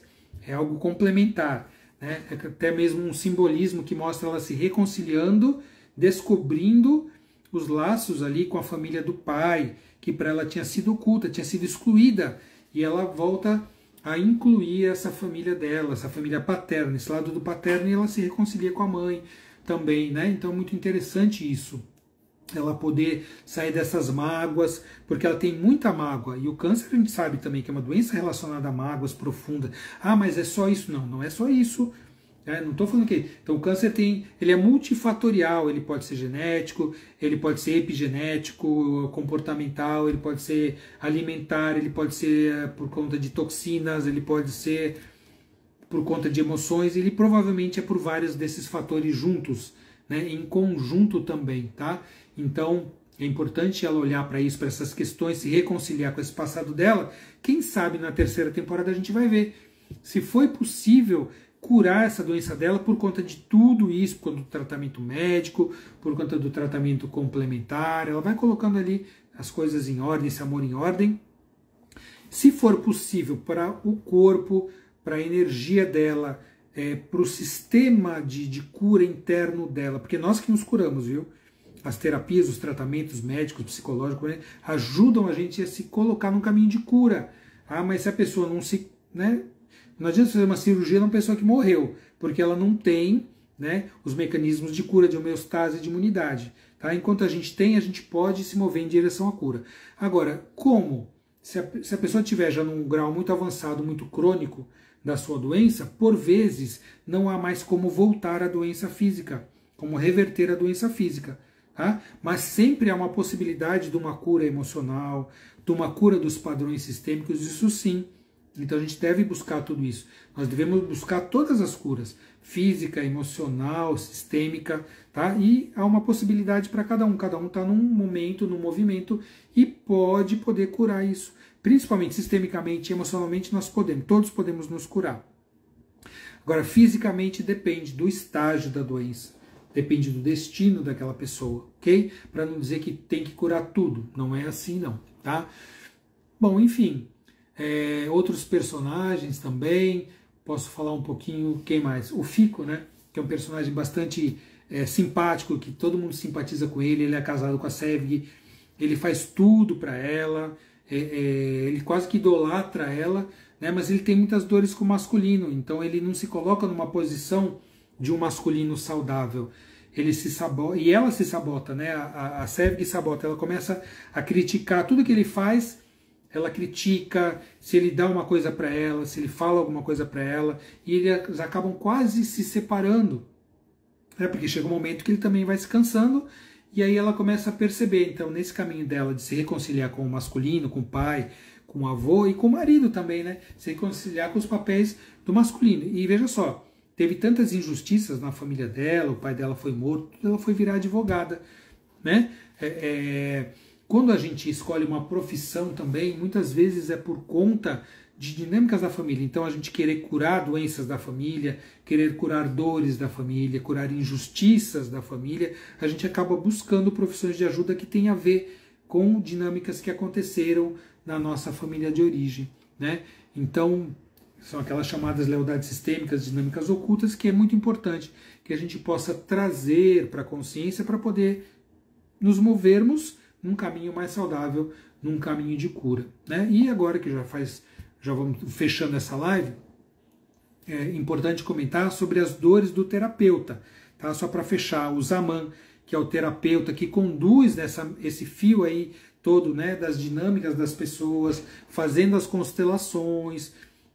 é algo complementar, né? É até mesmo um simbolismo que mostra ela se reconciliando, descobrindo os laços ali com a família do pai, que para ela tinha sido oculta, tinha sido excluída, e ela volta a incluir essa família dela, essa família paterna, esse lado do paterno, e ela se reconcilia com a mãe também, né? Então é muito interessante isso, ela poder sair dessas mágoas, porque ela tem muita mágoa, e o câncer a gente sabe também que é uma doença relacionada a mágoas profundas. Ah, mas é só isso? Não, não é só isso. Não estou falando que... Então o câncer ele é multifatorial, ele pode ser genético, ele pode ser epigenético, comportamental, ele pode ser alimentar, ele pode ser por conta de toxinas, ele pode ser por conta de emoções, ele provavelmente é por vários desses fatores juntos, né, em conjunto também, tá? Então é importante ela olhar para isso, para essas questões, se reconciliar com esse passado dela. Quem sabe na terceira temporada a gente vai ver se foi possível curar essa doença dela por conta de tudo isso, por conta do tratamento médico, por conta do tratamento complementar. Ela vai colocando ali as coisas em ordem, esse amor em ordem. Se for possível para o corpo, para a energia dela, para o sistema de cura interno dela, porque nós que nos curamos, viu? As terapias, os tratamentos médicos, psicológicos, né, ajudam a gente a se colocar num caminho de cura. Ah, mas se a pessoa não se... né, não adianta fazer uma cirurgia numa pessoa que morreu, porque ela não tem, né, os mecanismos de cura, de homeostase e de imunidade. Tá? Enquanto a gente tem, a gente pode se mover em direção à cura. Agora, como? Se a pessoa estiver já num grau muito avançado, muito crônico da sua doença, por vezes não há mais como voltar à doença física, como reverter a doença física. Tá? Mas sempre há uma possibilidade de uma cura emocional, de uma cura dos padrões sistêmicos, isso sim. Então a gente deve buscar tudo isso. Nós devemos buscar todas as curas, física, emocional, sistêmica, tá? E há uma possibilidade para cada um está num momento, num movimento, e pode poder curar isso. Principalmente sistemicamente e emocionalmente nós podemos, todos podemos nos curar. Agora, fisicamente depende do estágio da doença, depende do destino daquela pessoa, ok? Para não dizer que tem que curar tudo, não é assim não, tá? Bom, enfim... outros personagens também, posso falar um pouquinho, quem mais? O Fico, né? Que é um personagem bastante simpático, que todo mundo simpatiza com ele é casado com a Sevgi, ele faz tudo para ela, ele quase que idolatra ela, né? Mas ele tem muitas dores com o masculino, então ele não se coloca numa posição de um masculino saudável. Ele se sabota, e ela se sabota, né? A Sevgi sabota, ela começa a criticar tudo que ele faz, ela critica se ele dá uma coisa para ela, se ele fala alguma coisa para ela, e eles acabam quase se separando, né? Porque chega um momento que ele também vai se cansando, e aí ela começa a perceber, então, nesse caminho dela de se reconciliar com o masculino, com o pai, com o avô e com o marido também, né? Se reconciliar com os papéis do masculino. E veja só, teve tantas injustiças na família dela, o pai dela foi morto, ela foi virar advogada, né? Quando a gente escolhe uma profissão também, muitas vezes é por conta de dinâmicas da família. Então a gente querer curar doenças da família, querer curar dores da família, curar injustiças da família, a gente acaba buscando profissões de ajuda que tem a ver com dinâmicas que aconteceram na nossa família de origem, né? Então são aquelas chamadas lealdades sistêmicas, dinâmicas ocultas, que é muito importante que a gente possa trazer para a consciência para poder nos movermos num caminho mais saudável, num caminho de cura, né? E agora que já vamos fechando essa live, é importante comentar sobre as dores do terapeuta, tá? Só para fechar, o Zaman, que é o terapeuta que conduz esse fio aí todo, né, das dinâmicas das pessoas, fazendo as constelações,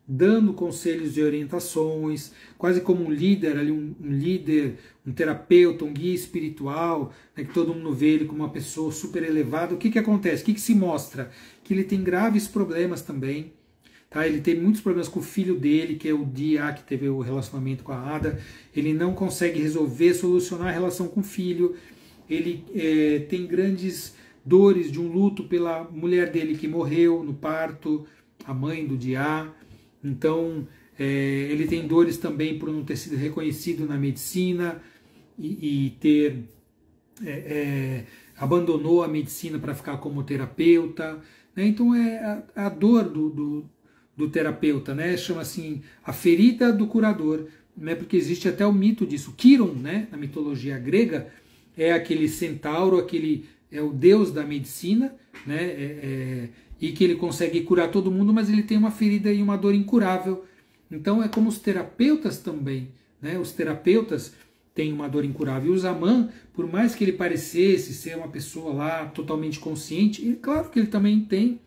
dando conselhos e orientações, quase como um líder, ali, um líder, um terapeuta, um guia espiritual, né, que todo mundo vê ele como uma pessoa super elevada. O que acontece? O que se mostra? Que ele tem graves problemas também. Tá? Ele tem muitos problemas com o filho dele, que é o Dia, que teve o relacionamento com a Ada. Ele não consegue resolver, solucionar a relação com o filho. Ele tem grandes dores de um luto pela mulher dele que morreu no parto, a mãe do Dia. Então, ele tem dores também por não ter sido reconhecido na medicina e ter abandonou a medicina para ficar como terapeuta, né? Então, é a dor do terapeuta, né? Chama assim a ferida do curador, né? Porque existe até o mito disso. Quiron, né? Na mitologia grega, é aquele centauro, é o deus da medicina, né? E que ele consegue curar todo mundo, mas ele tem uma ferida e uma dor incurável. Então é como os terapeutas também, né? Os terapeutas têm uma dor incurável. E o Zaman, por mais que ele parecesse ser uma pessoa lá totalmente consciente, claro que ele também tem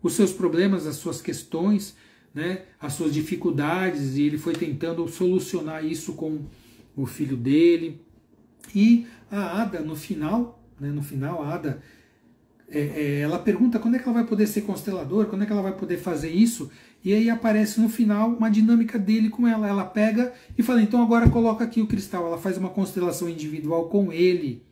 os seus problemas, as suas questões, né? As suas dificuldades, e ele foi tentando solucionar isso com o filho dele. E a Ada, no final, a Ada, ela pergunta quando é que ela vai poder ser consteladora, quando é que ela vai poder fazer isso, e aí aparece no final uma dinâmica dele com ela. Ela pega e fala, então agora coloca aqui o cristal. Ela faz uma constelação individual com ele,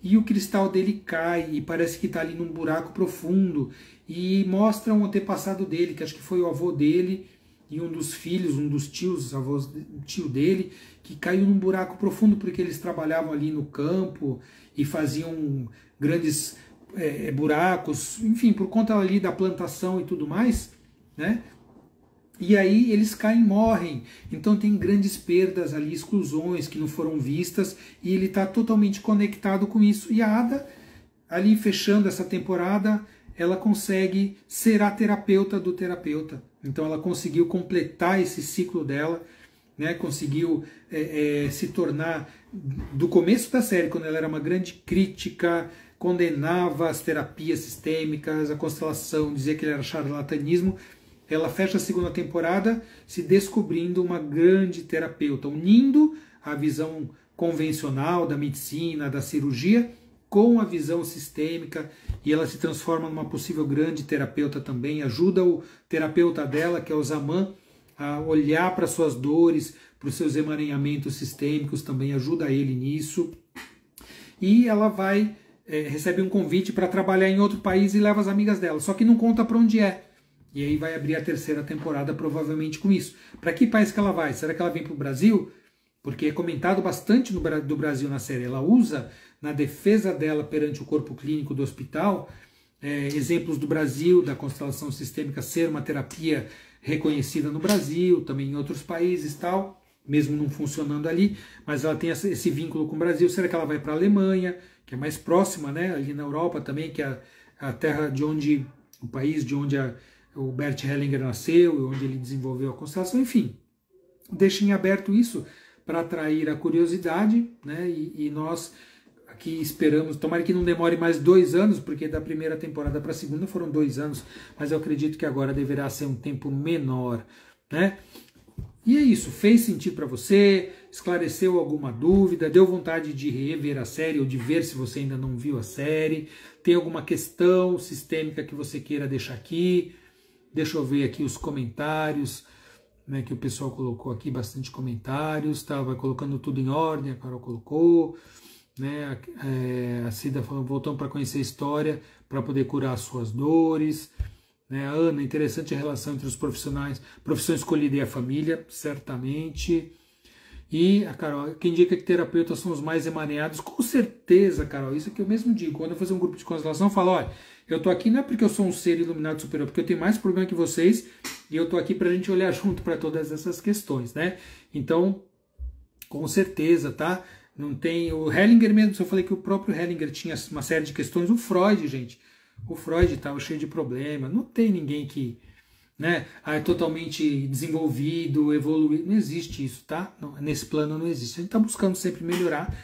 e o cristal dele cai, e parece que está ali num buraco profundo, e mostra um antepassado dele, que acho que foi o avô dele, e um dos filhos, um dos tios, tio dele, que caiu num buraco profundo porque eles trabalhavam ali no campo e faziam grandes buracos, enfim, por conta ali da plantação e tudo mais, né? E aí eles caem e morrem. Então tem grandes perdas ali, exclusões que não foram vistas, e ele está totalmente conectado com isso. E a Ada, ali fechando essa temporada, ela consegue ser a terapeuta do terapeuta. Então ela conseguiu completar esse ciclo dela, né? Conseguiu se tornar, do começo da série, quando ela era uma grande crítica, condenava as terapias sistêmicas, a constelação, dizia que ele era charlatanismo. Ela fecha a segunda temporada se descobrindo uma grande terapeuta, unindo a visão convencional da medicina, da cirurgia, com a visão sistêmica, e ela se transforma numa possível grande terapeuta também, ajuda o terapeuta dela, que é o Zaman, a olhar para suas dores, para os seus emaranhamentos sistêmicos, também ajuda ele nisso. E ela vai, recebe um convite para trabalhar em outro país e leva as amigas dela, só que não conta para onde é. E aí vai abrir a terceira temporada provavelmente com isso. Para que país que ela vai? Será que ela vem para o Brasil? Porque é comentado bastante do Brasil na série. Ela usa, na defesa dela perante o corpo clínico do hospital, exemplos do Brasil, da constelação sistêmica ser uma terapia reconhecida no Brasil, também em outros países tal, mesmo não funcionando ali, mas ela tem esse vínculo com o Brasil. Será que ela vai para a Alemanha, que é mais próxima, né, ali na Europa também, que é a terra de onde, o país de onde o Bert Hellinger nasceu e onde ele desenvolveu a constelação, enfim. Deixem em aberto isso para atrair a curiosidade, né, e nós aqui esperamos, tomara que não demore mais 2 anos, porque da primeira temporada para a segunda foram 2 anos, mas eu acredito que agora deverá ser um tempo menor, né? E é isso, fez sentido para você, esclareceu alguma dúvida, deu vontade de rever a série ou de ver se você ainda não viu a série, tem alguma questão sistêmica que você queira deixar aqui, deixa eu ver aqui os comentários, né, que o pessoal colocou aqui, bastante comentários, tá? Vai colocando tudo em ordem, a Carol colocou, né, a Cida falou, voltamos para conhecer a história, para poder curar as suas dores, né, a Ana, interessante a relação entre os profissionais, profissão escolhida e a família, certamente, e a Carol, quem indica que terapeutas são os mais emaranhados, com certeza, Carol, isso que eu mesmo digo, quando eu fazer um grupo de constelação, eu falo, olha, eu tô aqui não é porque eu sou um ser iluminado superior, porque eu tenho mais problema que vocês, e eu tô aqui pra gente olhar junto para todas essas questões, né, então, com certeza, tá? Não tem o Hellinger mesmo, se eu falei que o próprio Hellinger tinha uma série de questões, o Freud, gente, o Freud estava cheio de problema, não tem ninguém que, né, é totalmente desenvolvido, evoluído, não existe isso, tá? Não, nesse plano não existe, a gente está buscando sempre melhorar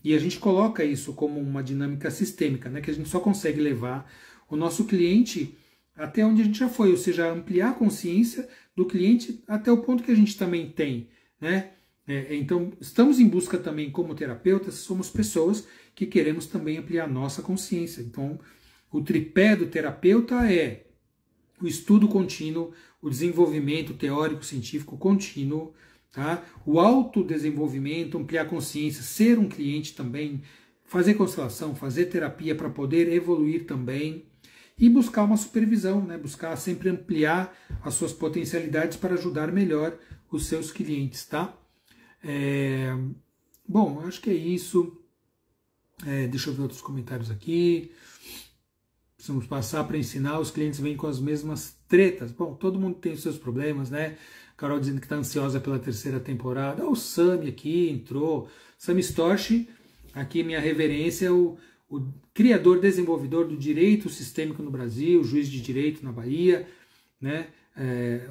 e a gente coloca isso como uma dinâmica sistêmica, né, que a gente só consegue levar o nosso cliente até onde a gente já foi, ou seja, ampliar a consciência do cliente até o ponto que a gente também tem, né? Então, estamos em busca também, como terapeutas, somos pessoas que queremos também ampliar a nossa consciência. Então, o tripé do terapeuta é o estudo contínuo, o desenvolvimento teórico-científico contínuo, tá? O autodesenvolvimento, ampliar a consciência, ser um cliente também, fazer constelação, fazer terapia para poder evoluir também e buscar uma supervisão, né? Buscar sempre ampliar as suas potencialidades para ajudar melhor os seus clientes, tá? Bom, acho que é isso. Deixa eu ver outros comentários aqui. Precisamos passar para ensinar, os clientes vêm com as mesmas tretas. Bom, todo mundo tem os seus problemas, né? Carol dizendo que está ansiosa pela 3ª temporada. O Sami aqui entrou. Sami Storch, aqui minha reverência, o criador, desenvolvedor do direito sistêmico no Brasil, juiz de direito na Bahia, né?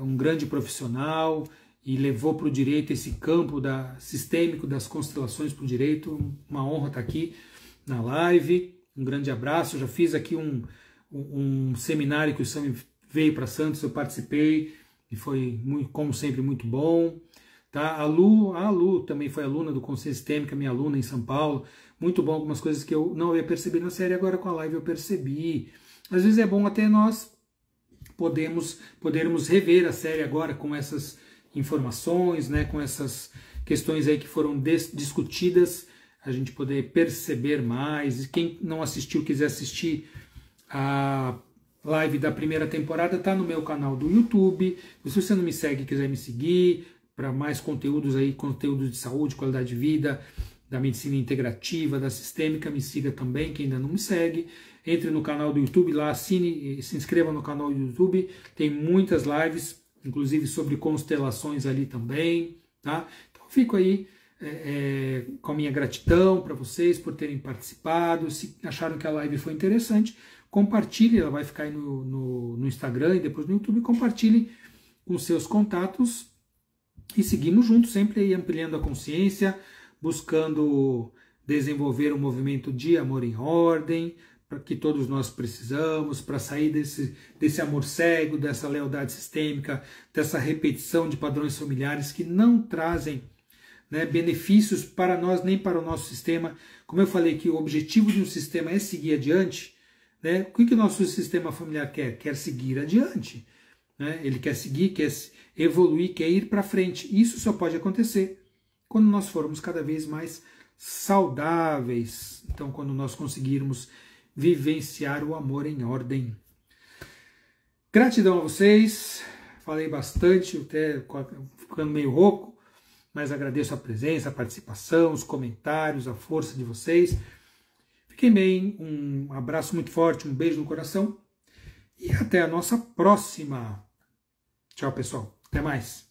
Um grande profissional e levou para o direito esse campo sistêmico das constelações para o direito. Uma honra estar aqui na live. Um grande abraço. Eu já fiz aqui um seminário que o Sami veio para Santos, eu participei e foi, como sempre, muito bom. Tá? A Lu também foi aluna do Consciência Sistêmica, minha aluna em São Paulo. Muito bom, algumas coisas que eu não ia perceber na série, agora com a live eu percebi. Às vezes é bom até nós podermos rever a série agora com essas informações, né, com essas questões aí que foram discutidas, a gente poder perceber mais. E quem não assistiu, quiser assistir a live da 1ª temporada, tá no meu canal do YouTube. Se você não me segue e quiser me seguir para mais conteúdos aí, conteúdos de saúde, qualidade de vida, da medicina integrativa, da sistêmica, me siga também, quem ainda não me segue. Entre no canal do YouTube lá, assine, se inscreva no canal do YouTube, tem muitas lives, inclusive sobre constelações ali também, tá? Então fico aí com a minha gratidão para vocês por terem participado. Se acharam que a live foi interessante, compartilhe, ela vai ficar aí no Instagram e depois no YouTube, compartilhe com seus contatos e seguimos juntos, sempre aí ampliando a consciência, buscando desenvolver um movimento de amor em ordem, para que todos nós precisamos, para sair desse amor cego, dessa lealdade sistêmica, dessa repetição de padrões familiares que não trazem, né, benefícios para nós nem para o nosso sistema. Como eu falei que o objetivo de um sistema é seguir adiante, né, o que o nosso sistema familiar quer? Quer seguir adiante. Né? Ele quer seguir, quer evoluir, quer ir para frente. Isso só pode acontecer quando nós formos cada vez mais saudáveis. Então, quando nós conseguirmos vivenciar o amor em ordem. Gratidão a vocês, falei bastante, até ficando meio rouco, mas agradeço a presença, a participação, os comentários, a força de vocês. Fiquem bem, um abraço muito forte, um beijo no coração e até a nossa próxima. Tchau, pessoal. Até mais.